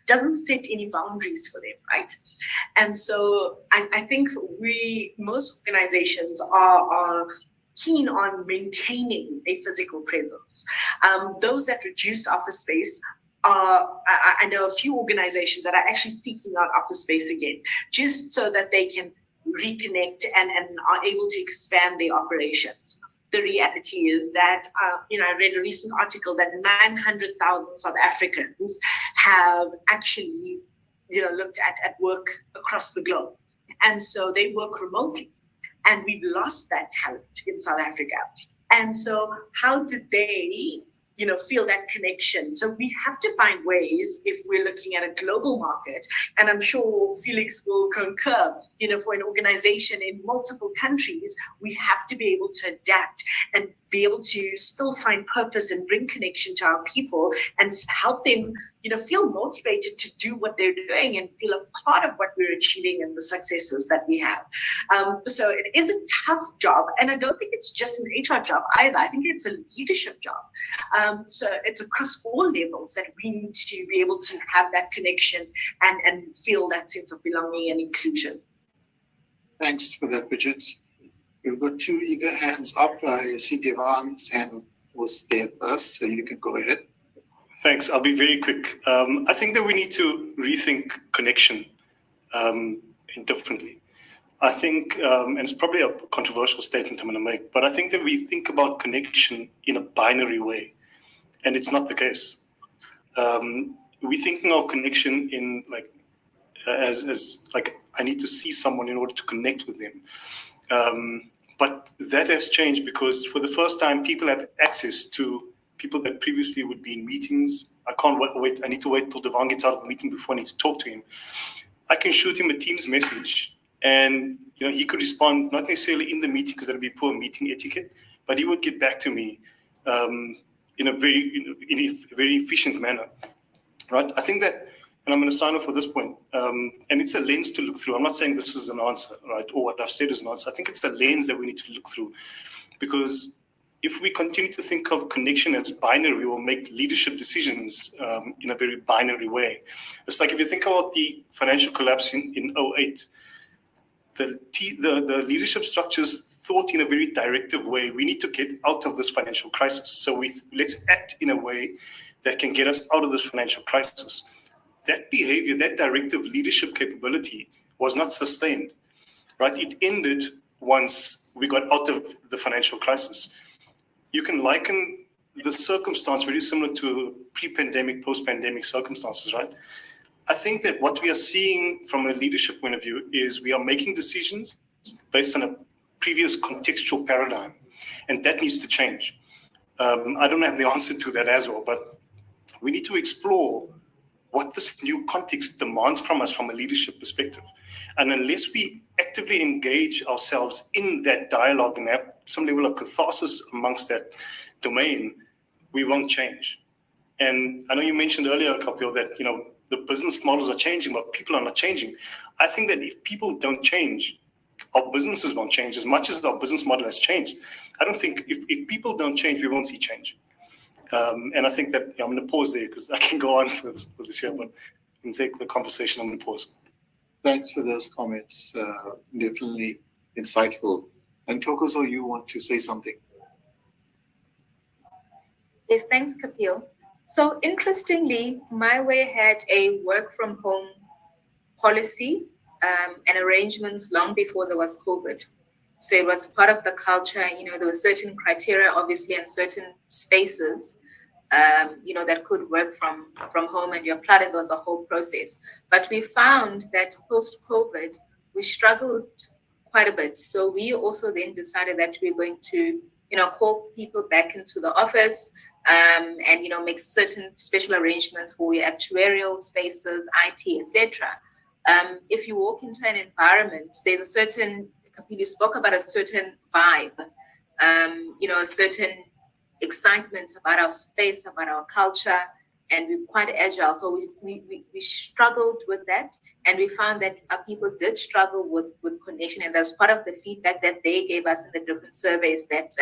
doesn't set any boundaries for them, right? And so I think most organizations are keen on maintaining a physical presence. Those that reduced office space I know a few organizations that are actually seeking out office space again, just so that they can reconnect and are able to expand their operations. The reality is that, I read a recent article that 900,000 South Africans have actually, looked at work across the globe. And so they work remotely. And we've lost that talent in South Africa. And so how did they, feel that connection? So we have to find ways, if we're looking at a global market, and I'm sure Felix will concur, for an organization in multiple countries, we have to be able to adapt and be able to still find purpose and bring connection to our people and help them, feel motivated to do what they're doing and feel a part of what we're achieving and the successes that we have. So it is a tough job. And I don't think it's just an HR job either. I think it's a leadership job. So it's across all levels that we need to be able to have that connection and feel that sense of belonging and inclusion. Thanks for that, Bridget. We've got two eager hands up. I see Devan's hand was there first, so you can go ahead. Thanks. I'll be very quick. I think that we need to rethink connection indifferently. I think, and it's probably a controversial statement I'm going to make, but I think that we think about connection in a binary way, and it's not the case. We're thinking of connection in like as like I need to see someone in order to connect with them. But that has changed because for the first time, people have access to people that previously would be in meetings. I can't wait. I need to wait till Devon gets out of the meeting before I need to talk to him. I can shoot him a Teams message, and he could respond not necessarily in the meeting because that'd be poor meeting etiquette, but he would get back to me in a very efficient manner, right? I think that, and I'm going to sign off for this point, and it's a lens to look through. I'm not saying this is an answer, right, or what I've said is an answer. I think it's a lens that we need to look through, because if we continue to think of connection as binary, we will make leadership decisions in a very binary way. It's like if you think about the financial collapse in 08, the leadership structures thought in a very directive way. We need to get out of this financial crisis. So let's act in a way that can get us out of this financial crisis. That behavior, that directive leadership capability was not sustained, right? It ended once we got out of the financial crisis. You can liken the circumstance very similar to pre-pandemic, post-pandemic circumstances, right? I think that what we are seeing from a leadership point of view is we are making decisions based on a previous contextual paradigm, and that needs to change. I don't have the answer to that as well, but we need to explore what this new context demands from us from a leadership perspective. And unless we actively engage ourselves in that dialogue and have some level of catharsis amongst that domain, we won't change. And I know you mentioned earlier, Kapil, that the business models are changing, but people are not changing. I think that if people don't change, our businesses won't change as much as our business model has changed. I don't think if people don't change, we won't see change. And I think that I'm going to pause there because I can go on for this year, but in take the conversation, I'm going to pause. Thanks for those comments. Definitely insightful. And Thokozo, you want to say something? Yes, thanks, Kapil. So interestingly, my way had a work from home policy and arrangements long before there was COVID. So it was part of the culture. There were certain criteria, obviously, and certain spaces, that could work from home, and you applied it. There was a whole process. But we found that post-COVID, we struggled quite a bit. So we also then decided that we're going to, call people back into the office and, make certain special arrangements for your actuarial spaces, IT, etc. If you walk into an environment, there's a certain, you spoke about a certain vibe, a certain excitement about our space, about our culture, and we're quite agile. So we struggled with that, and we found that our people did struggle with connection, and that's part of the feedback that they gave us in the different surveys that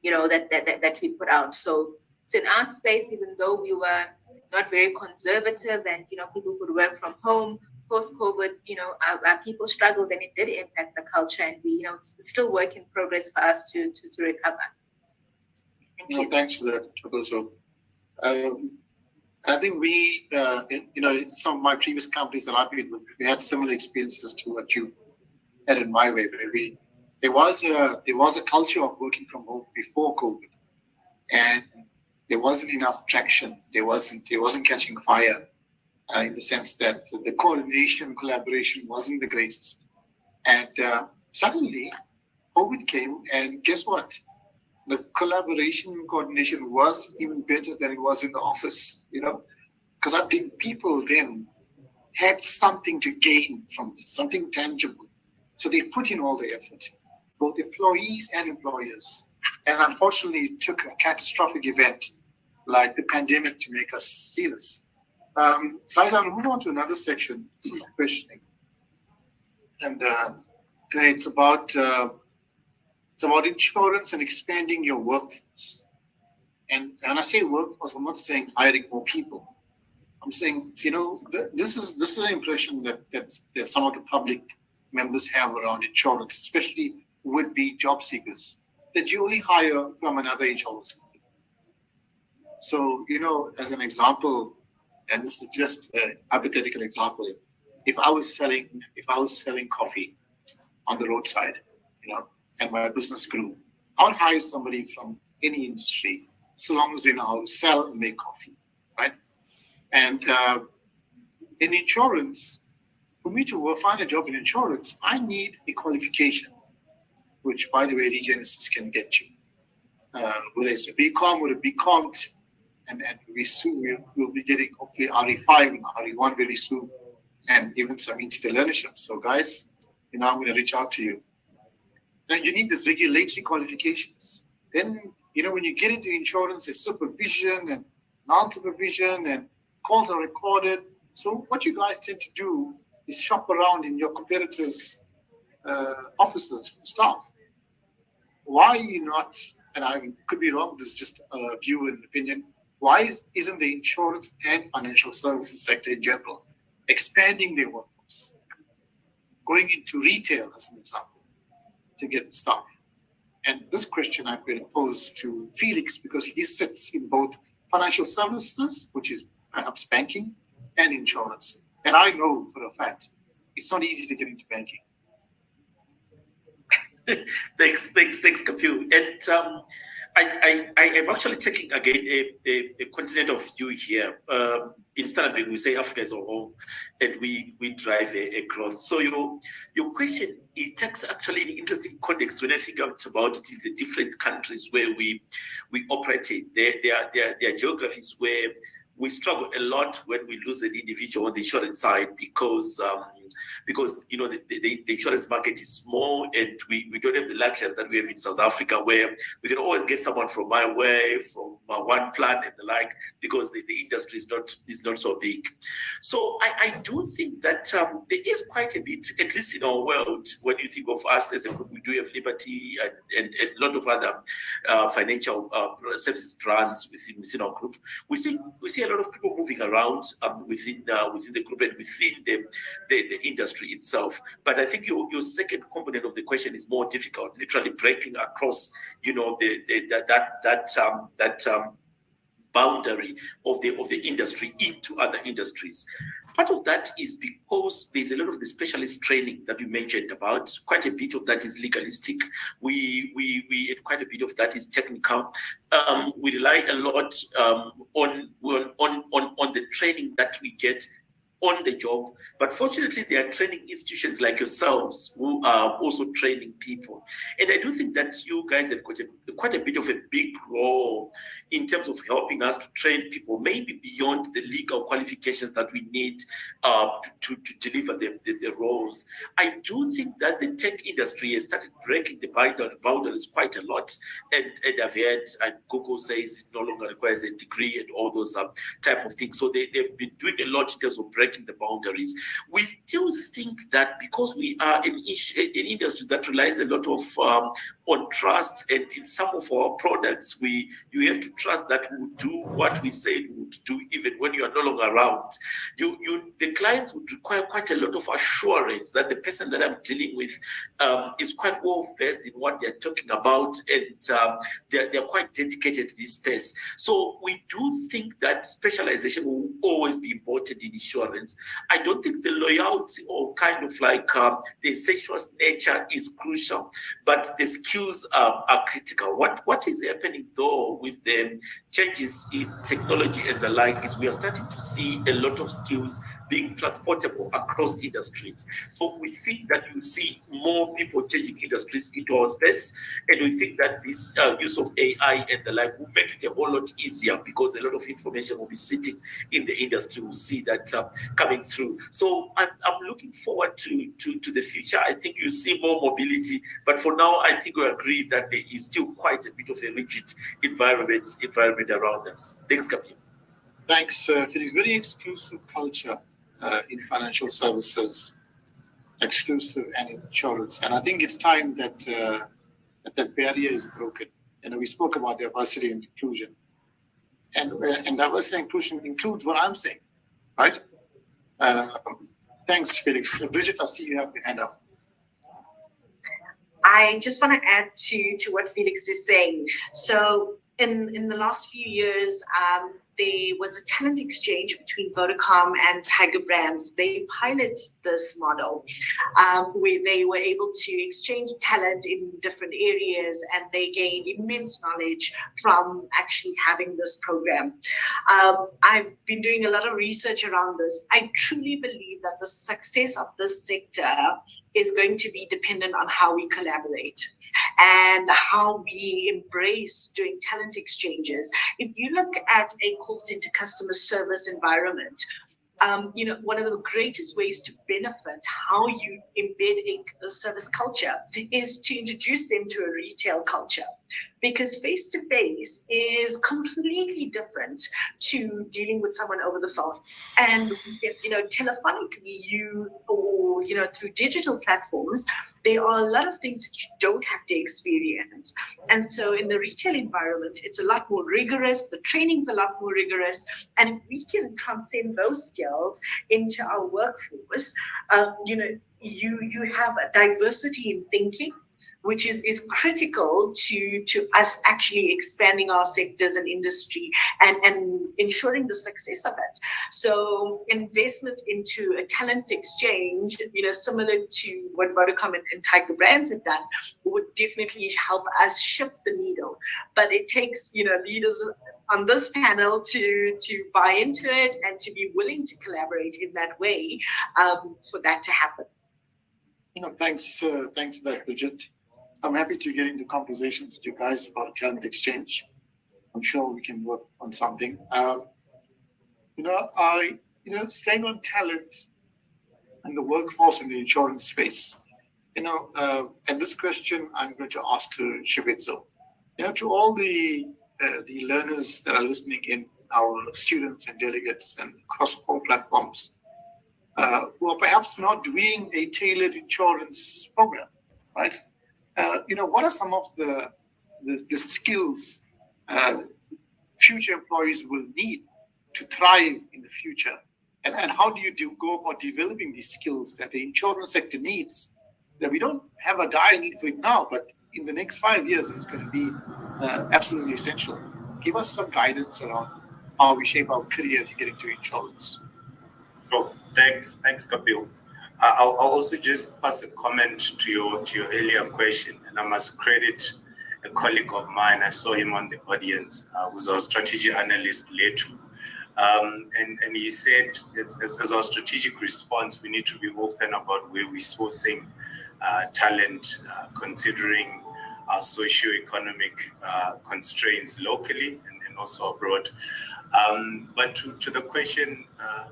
that we put out. So in our space, even though we were not very conservative, and people could work from home, post-COVID, our people struggled, and it did impact the culture, and we, still work in progress for us to recover. Thank you. Thanks for that, Thokozo. I think we, some of my previous companies that I've been with, we had similar experiences to what you've had in my way. There was a culture of working from home before COVID, and there wasn't enough traction. It wasn't catching fire. In the sense that the coordination, collaboration wasn't the greatest. And suddenly, COVID came, and guess what? The collaboration, coordination was even better than it was in the office, because I think people then had something to gain from this, something tangible. So they put in all the effort, both employees and employers. And unfortunately, it took a catastrophic event like the pandemic to make us see this. Guys, I'll move on to another section of questioning, and it's about insurance and expanding your workforce. And when I say workforce, I'm not saying hiring more people. I'm saying this is an impression that some of the public members have around insurance, especially would-be job seekers, that you only hire from another insurance company. So as an example. And this is just a hypothetical example. If I was selling coffee, on the roadside, and my business grew. I would hire somebody from any industry, so long as they know how to sell and make coffee, right? And in insurance, for me to find a job in insurance, I need a qualification, which, by the way, Regenesis can get you. Whether it's a BCom or a BComt, and we soon we'll be getting hopefully RE5 and RE1 very soon, and even some instant learnership. So guys, I'm going to reach out to you. Now you need these regulatory qualifications. Then, when you get into insurance, there's supervision and non-supervision, and calls are recorded. So what you guys tend to do is shop around in your competitors' offices, staff. Why are you not, and I could be wrong, this is just a view and opinion, why isn't the insurance and financial services sector in general expanding their workforce? Going into retail, as an example, to get staff. And this question I'm going to pose to Felix, because he sits in both financial services, which is perhaps banking, and insurance. And I know for a fact, it's not easy to get into banking. Thanks, Kapil. And I am actually taking again a continental view here. In Standard Bank, we say Africa is our home, and we drive a growth. So your question, it takes actually an interesting context when I think about it in the different countries where we operate in. There are geographies where we struggle a lot when we lose an individual on the insurance side because the insurance market is small, and we don't have the luxury that we have in South Africa, where we can always get someone from my way, from one plan and the like, because the industry is not so big. So I do think that there is quite a bit, at least in our world, when you think of us as a group, we do have Liberty and a lot of other financial services brands within our group. We see a lot of people moving around within the group and within the industry itself. But I think your second component of the question is more difficult, literally breaking across, that boundary of the industry into other industries. Part of that is because there's a lot of the specialist training that you mentioned about. Quite a bit of that is legalistic. We quite a bit of that is technical. We rely a lot on the training that we get on the job, but fortunately there are training institutions like yourselves who are also training people, and I do think that you guys have got quite a bit of a big role in terms of helping us to train people, maybe beyond the legal qualifications that we need to deliver the roles. I do think that the tech industry has started breaking the boundaries quite a lot, and I've heard, and Google says it no longer requires a degree and all those type of things. So they've been doing a lot in terms of breaking the boundaries. We still think that because we are an industry that relies a lot of on trust, and in some of our products, you have to trust that we will do what we say we would do, even when you are no longer around. The clients would require quite a lot of assurance that the person that I'm dealing with is quite well versed in what they're talking about, and they're quite dedicated to this space. So we do think that specialization will always be important in insurance. I don't think the loyalty or kind of like the sensuous nature is crucial, but the skills are critical. What is happening though with the changes in technology and the like is we are starting to see a lot of skills being transportable across industries. So we think that you see more people changing industries into our space, and we think that this use of AI and the like will make it a whole lot easier, because a lot of information will be sitting in the industry. We'll see that coming through. So I'm looking forward to the future. I think you see more mobility, but for now, I think we agree that there is still quite a bit of a rigid environment around us. Thanks, Kapil. Thanks, Felix. Very exclusive culture in financial services, exclusive and insurance. And I think it's time that that barrier is broken. We spoke about diversity and inclusion. And diversity and inclusion includes what I'm saying, right? Thanks, Felix. Bridget, I see you have your hand up. I just want to add to what Felix is saying. So in the last few years, there was a talent exchange between Vodacom and Tiger Brands. They piloted this model where they were able to exchange talent in different areas, and they gained immense knowledge from actually having this program. I've been doing a lot of research around this. I truly believe that the success of this sector is going to be dependent on how we collaborate and how we embrace doing talent exchanges. If you look at a call center customer service environment, one of the greatest ways to benefit how you embed a service culture is to introduce them to a retail culture, because face-to-face is completely different to dealing with someone over the phone. And, telephonically, or through digital platforms, there are a lot of things that you don't have to experience. And so in the retail environment, it's a lot more rigorous, the training's a lot more rigorous. And if we can transcend those skills into our workforce, you have a diversity in thinking, which is critical to us actually expanding our sectors and industry and ensuring the success of it. So investment into a talent exchange, similar to what Vodacom and Tiger Brands have done, would definitely help us shift the needle. But it takes, leaders on this panel to buy into it and to be willing to collaborate in that way for that to happen. Thanks for that, Bridget. I'm happy to get into conversations with you guys about talent exchange. I'm sure we can work on something. Staying on talent and the workforce in the insurance space. And this question I'm going to ask to Shivetso. To all the learners that are listening in, our students and delegates and across all platforms, who are perhaps not doing a tailored insurance program, right? What are some of the skills future employees will need to thrive in the future? And how do you go about developing these skills that the insurance sector needs, that we don't have a dire need for it now, but in the next 5 years, it's going to be absolutely essential. Give us some guidance around how we shape our career to get into insurance. Oh, thanks, Kapil. I'll also just pass a comment to your earlier question, and I must credit a colleague of mine. I saw him on the audience, who's our strategy analyst, Letu. And he said, as our strategic response, we need to be open about where we're sourcing talent, considering our socio-economic constraints locally and also abroad. But to the question,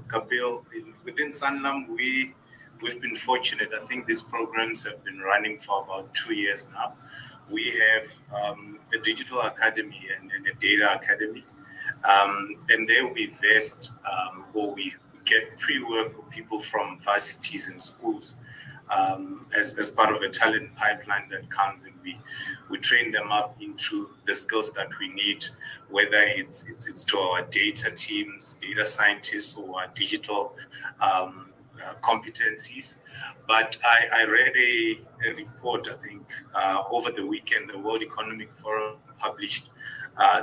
Kapil, within Sanlam, we've been fortunate. I think these programs have been running for about 2 years now. We have a digital academy and a data academy. And there we invest or we get pre-work with people from varsities and schools as part of a talent pipeline that comes, and we train them up into the skills that we need, whether it's to our data teams, data scientists, or our digital competencies. But I read a report, I think, over the weekend. The World Economic Forum published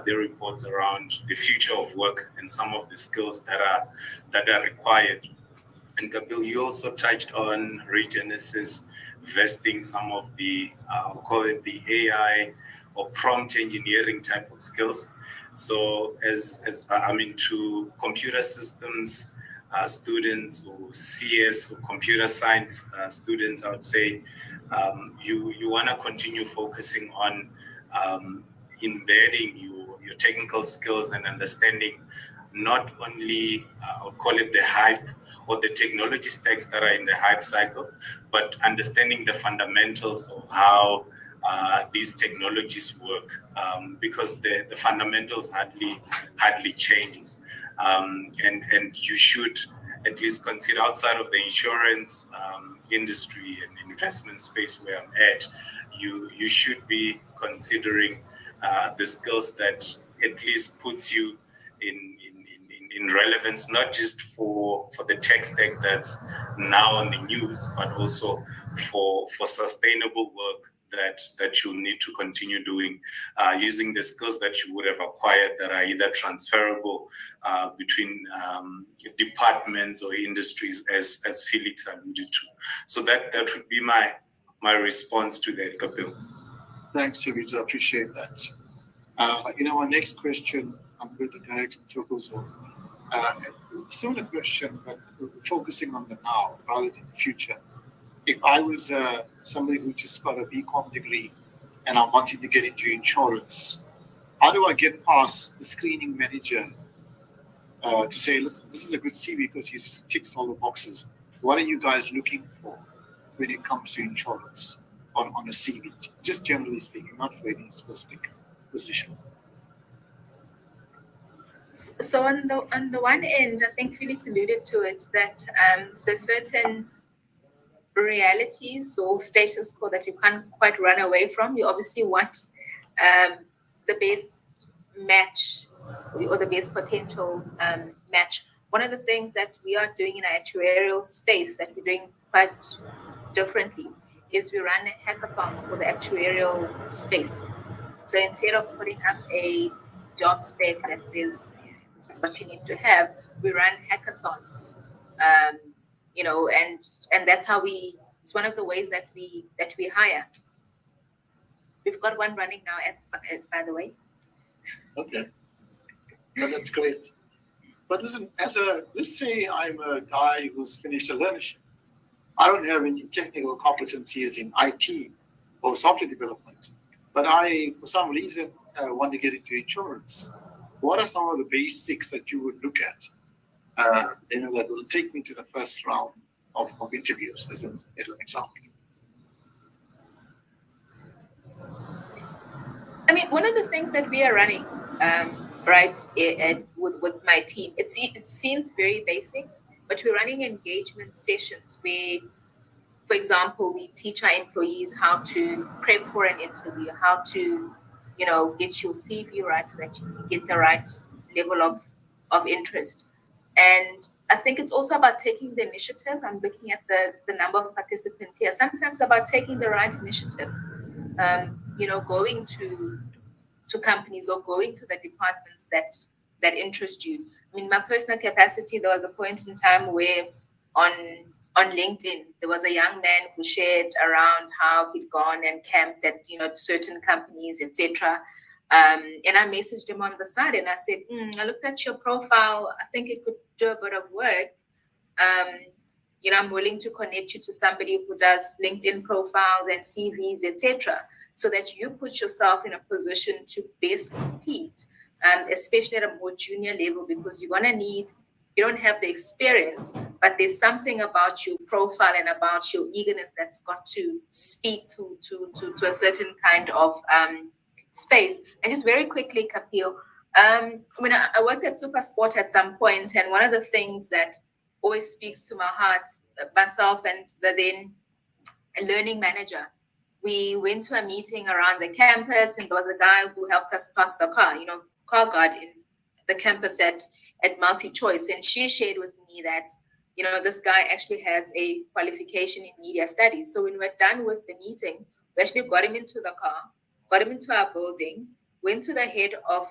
their reports around the future of work and some of the skills that are required. And Kapil, you also touched on Regenesis vesting some of the, I'll call it the AI or prompt engineering type of skills. So as I'm into computer systems students or CS or computer science students, I would say you want to continue focusing on embedding your technical skills and understanding not only, I'll call it the hype or the technology stacks that are in the hype cycle, but understanding the fundamentals of how these technologies work, because the fundamentals hardly changes. And you should at least consider, outside of the insurance industry and investment space where I'm at, you should be considering the skills that at least puts you in relevance, not just for the tech stack that's now on the news, but also for sustainable work that you need to continue doing, using the skills that you would have acquired that are either transferable between departments or industries, as Felix alluded to. So that would be my response to that, Kapil. Thanks, Sivizo. I appreciate that. Our next question, I'm going to direct to Togozo. Similar question, but focusing on the now rather than the future. If I was somebody who just got a BCom degree and I'm wanting to get into insurance, how do I get past the screening manager to say, listen, this is a good CV because he ticks all the boxes. What are you guys looking for when it comes to insurance on a CV? Just generally speaking, not for any specific position. So on the one end, I think Felix alluded to it, that there's certain realities or status quo that you can't quite run away from. You obviously want the best match or the best potential match. One of the things that we are doing in our actuarial space that we're doing quite differently is we run hackathons for the actuarial space. So instead of putting up a job spec that says what you need to have, we run hackathons. And that's how it's one of the ways that we hire. We've got one running now, by the way. Okay. No, that's great. But listen, let's say I'm a guy who's finished a learnership. I don't have any technical competencies in IT or software development, but I, for some reason, want to get into insurance. What are some of the basics that you would look at, that will take me to the first round of interviews, as an example? I mean, one of the things that we are running, with my team, it seems very basic, but we're running engagement sessions where, for example, we teach our employees how to prep for an interview, how to, get your CV right so that you get the right level of interest. And I think it's also about taking the initiative. I'm looking at the number of participants here. Sometimes about taking the right initiative, going to companies or going to the departments that interest you. I mean, my personal capacity, there was a point in time where on LinkedIn, there was a young man who shared around how he'd gone and camped at, certain companies, etc. And I messaged him on the side and I said, I looked at your profile. I think it could do a bit of work. I'm willing to connect you to somebody who does LinkedIn profiles and CVs, etc., so that you put yourself in a position to best compete, especially at a more junior level, because you're going to you don't have the experience, but there's something about your profile and about your eagerness that's got to speak to a certain kind of space. And just very quickly, Kapil, I worked at SuperSport at some point, and one of the things that always speaks to my heart, myself and the then learning manager, we went to a meeting around the campus, and there was a guy who helped us park the car, car guard in the campus at MultiChoice. And she shared with me that, this guy actually has a qualification in media studies. So when we're done with the meeting, we actually got him into the car, got him into our building, went to the head of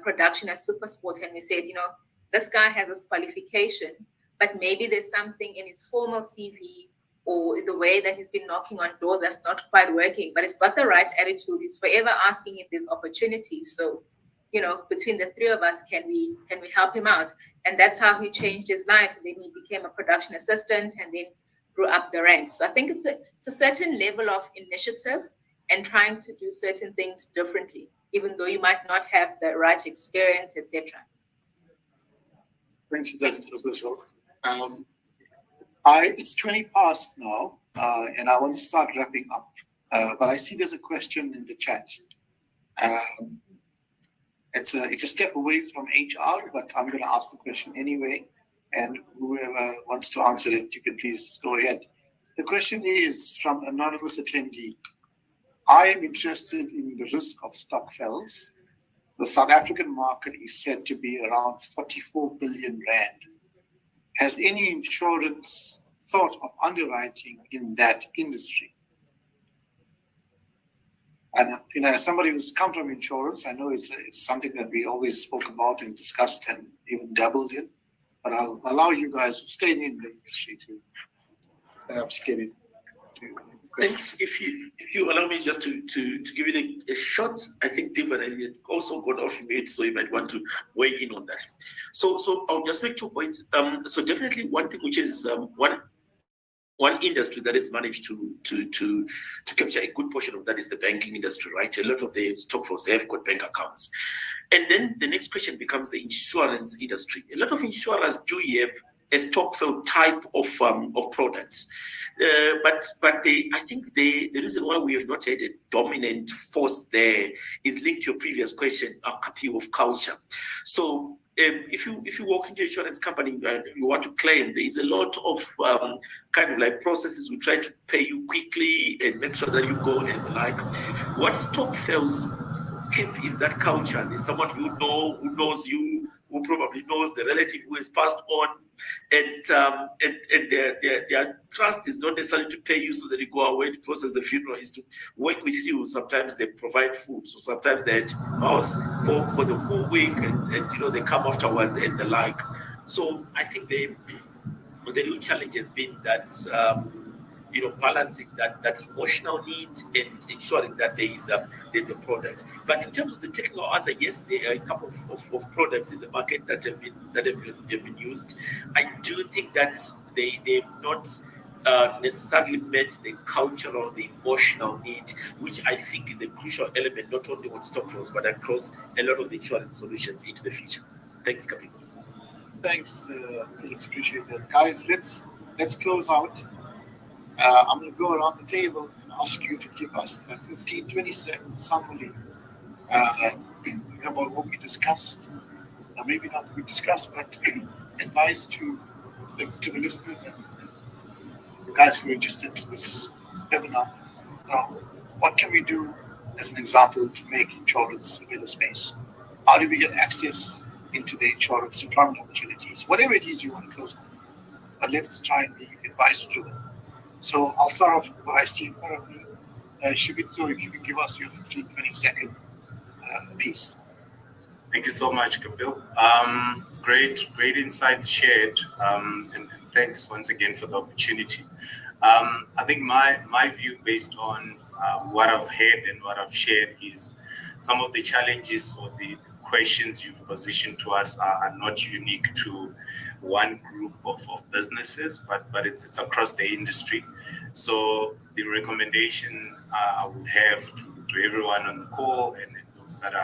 production at SuperSport, and we said, this guy has this qualification, but maybe there's something in his formal CV or the way that he's been knocking on doors that's not quite working, but he's got the right attitude. He's forever asking if there's opportunities. So, between the three of us, can we help him out? And that's how he changed his life. And then he became a production assistant and then grew up the ranks. So I think it's a certain level of initiative and trying to do certain things differently, even though you might not have the right experience, etc. Thanks for that. It's 20 past now, and I want to start wrapping up. But I see there's a question in the chat. It's a step away from HR, but I'm going to ask the question anyway. And whoever wants to answer it, you can please go ahead. The question is from anonymous attendee. I am interested in the risk of stokvels. The South African market is said to be around 44 billion rand. Has any insurance thought of underwriting in that industry? And as somebody who's come from insurance, I know it's something that we always spoke about and discussed and even dabbled in. But I'll allow you guys who stayed in the industry to perhaps get into questions. Thanks. If you allow me just to give it a shot, I think Divan also got off mute, so you might want to weigh in on that. So I'll just make 2 points. So definitely one thing which is one industry that has managed to capture a good portion of that is the banking industry, right? A lot of the stockholders have got bank accounts. And then the next question becomes the insurance industry. A lot of insurers do have a Stokvel type of products. But I think the reason why we have not had a dominant force there is linked to your previous question, a copy of culture. So if you walk into an insurance company and you want to claim, there is a lot of kind of like processes. We try to pay you quickly and make sure that you go and the like. What Stokvel's keep is that culture. There's someone you know who knows you, who probably knows the relative who has passed on, and their trust is not necessarily to pay you so that you go away to process the funeral, is to work with you. Sometimes they provide food, so sometimes they're at house for the full week, and they come afterwards and the like. So I think the real challenge has been that balancing that emotional need and ensuring that there's a product. But in terms of the technical answer, yes, there are a couple of products in the market that have been used. I do think that they've not necessarily met the cultural or the emotional need, which I think is a crucial element not only on Stokvel but across a lot of the insurance solutions into the future. Thanks, Kapil. Thanks, Felix. Appreciate that. Guys, let's close out. I'm going to go around the table and ask you to give us a 15-20 second summary about what we discussed. Maybe not what we discussed, but advice to the listeners and the guys who are interested to this webinar. Now, what can we do as an example to make insurance a better space? How do we get access into the insurance employment opportunities? Whatever it is you want to close on. But let's try and be advice-driven. So I'll start off with what I see in front of me. Shivitso, if you can give us your 15-20 second piece. Thank you so much, Kapil. Great insights shared, and thanks once again for the opportunity. I think my view based on what I've heard and what I've shared is some of the challenges or the questions you've positioned to us are not unique to one group of businesses, but it's across the industry. So the recommendation I would have to everyone on the call and those that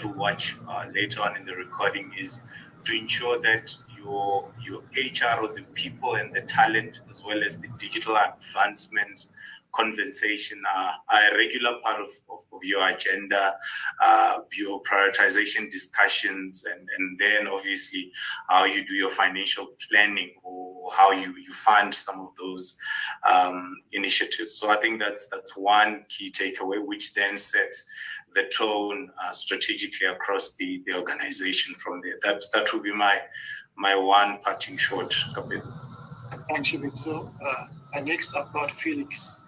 will watch later on in the recording is to ensure that your HR or the people and the talent, as well as the digital advancements conversation are a regular part of your agenda, your prioritization discussions, and then obviously how you do your financial planning or how you fund some of those initiatives. So I think that's one key takeaway, which then sets the tone strategically across the organization from there. That would be my one parting shot, Kapil. Thanks, Shivitso. And next I've got Felix.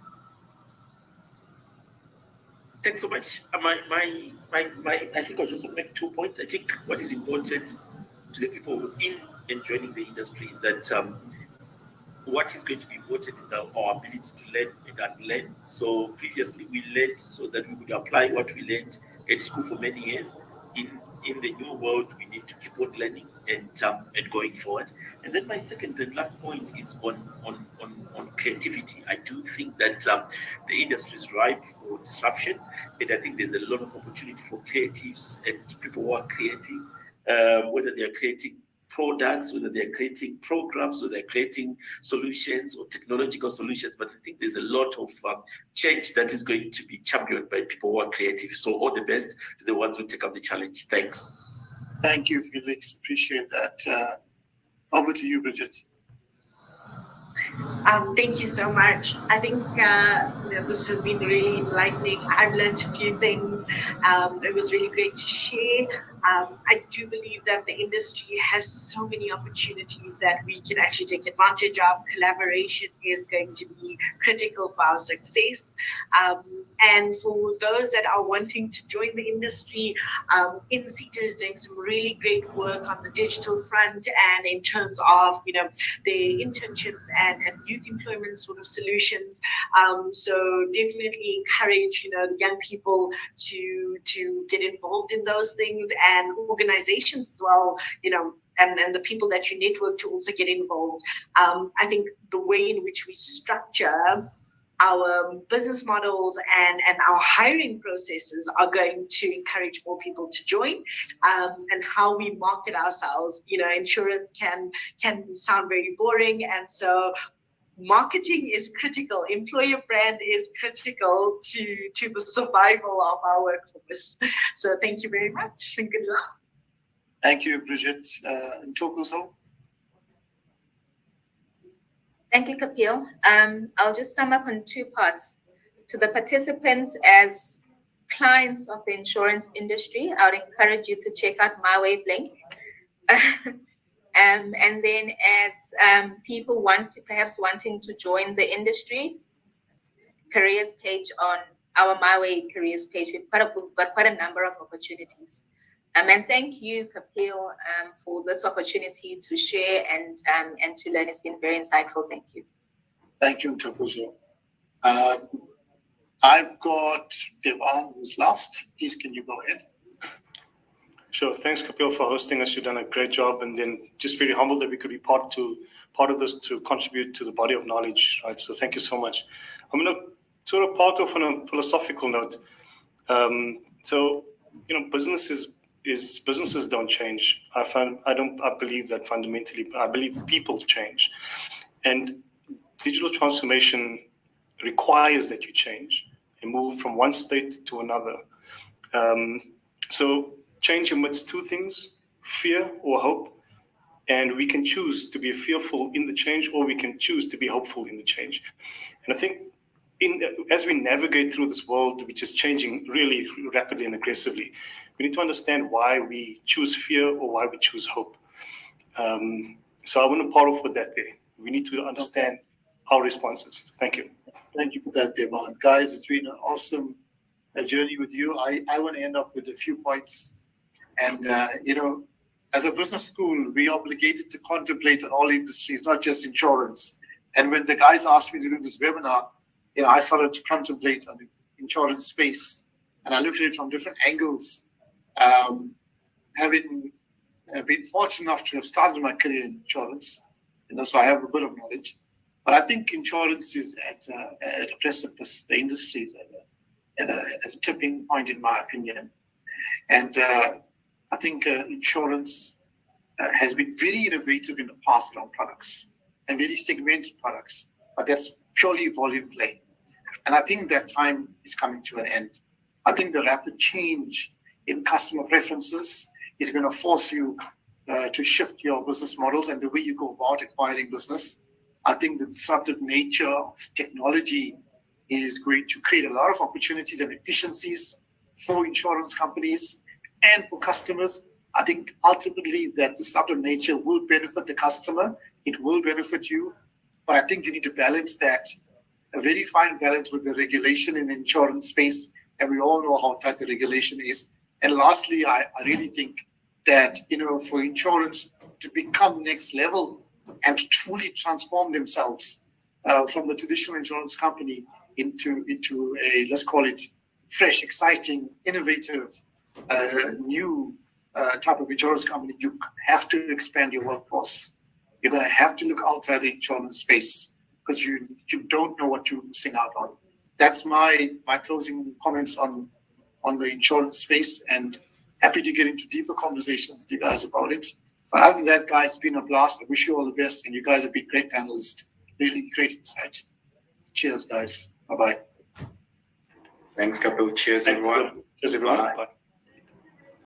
Thanks so much. I think I'll just make 2 points. I think what is important to the people in and joining the industry is that what is going to be important is that our ability to learn and unlearn. So previously we learned so that we could apply what we learned at school for many years. In the new world, we need to keep on learning and going forward. And then my second and last point is on creativity. I do think that the industry is ripe for disruption, and I think there's a lot of opportunity for creatives and people who are creating, whether they are creating products, whether they're creating programs, whether they're creating solutions or technological solutions. But I think there's a lot of change that is going to be championed by people who are creative. So all the best to the ones who take up the challenge. Thanks. Thank you, Felix. Appreciate that. Over to you, Bridget. Thank you so much. I think this has been really enlightening. I've learned a few things. It was really great to share. I do believe that the industry has so many opportunities that we can actually take advantage of. Collaboration is going to be critical for our success. And for those that are wanting to join the industry, InSETA is doing some really great work on the digital front and in terms of, the internships and youth employment sort of solutions. So definitely encourage, the young people to get involved in those things, and organizations as well, and the people that you network to also get involved. I think the way in which we structure our business models and our hiring processes are going to encourage more people to join, and how we market ourselves. Insurance can sound very boring, and so marketing is critical. Employer brand is critical to the survival of our workforce. So thank you very much and good luck. Thank you, Bridget. Ntokozo. Thank you, Kapil. I'll just sum up on two parts. To the participants as clients of the insurance industry, I would encourage you to check out My Wavelength. And then as people wanting to join the industry, careers page on our My Way careers page, we've got quite a number of opportunities. And thank you, Kapil, for this opportunity to share and to learn. It's been very insightful. Thank you. Thank you, Ntokozo. I've got Devan, who's last. Please, can you go ahead? Sure. Thanks, Kapil, for hosting us. You've done a great job, and then just very humbled that we could be part of this to contribute to the body of knowledge. Right. So thank you so much. I'm going to sort of part off on a philosophical note. Businesses don't change. I believe that fundamentally. I believe people change, and digital transformation requires that you change and move from one state to another. So change amidst two things: fear or hope. And we can choose to be fearful in the change, or we can choose to be hopeful in the change. And I think as we navigate through this world, which is changing really rapidly and aggressively, we need to understand why we choose fear or why we choose hope. So I want to part off with that there. We need to understand our responses. Thank you. Thank you for that, Devan. Guys, it's been an awesome journey with you. I want to end up with a few points. And, as a business school, we're obligated to contemplate on all industries, not just insurance. And when the guys asked me to do this webinar, I started to contemplate on the insurance space. And I looked at it from different angles. Having been fortunate enough to have started my career in insurance, so I have a bit of knowledge. But I think insurance is at a precipice. The industry is at a tipping point, in my opinion. And I think insurance has been very innovative in the past around products and very segmented products, but that's purely volume play. And I think that time is coming to an end. I think the rapid change in customer preferences is going to force you to shift your business models and the way you go about acquiring business. I think the disruptive nature of technology is going to create a lot of opportunities and efficiencies for insurance companies and for customers. I think ultimately that disruptive nature will benefit the customer. It will benefit you. But I think you need to balance that, a very fine balance with the regulation in the insurance space. And we all know how tight the regulation is. And lastly, I really think that, for insurance to become next level and to truly transform themselves from the traditional insurance company into a, let's call it, fresh, exciting, innovative, new type of insurance company, you have to expand your workforce. You're going to have to look outside the insurance space because you don't know what you're missing out on. That's my closing comments on the insurance space, and happy to get into deeper conversations with you guys about it. But other than that, guys, it's been a blast. I wish you all the best, and you guys have been great panelists. Really great insight. Cheers, guys. Bye-bye. Thanks, Kapil. Cheers, everyone. Cheers, everyone. Bye. Bye.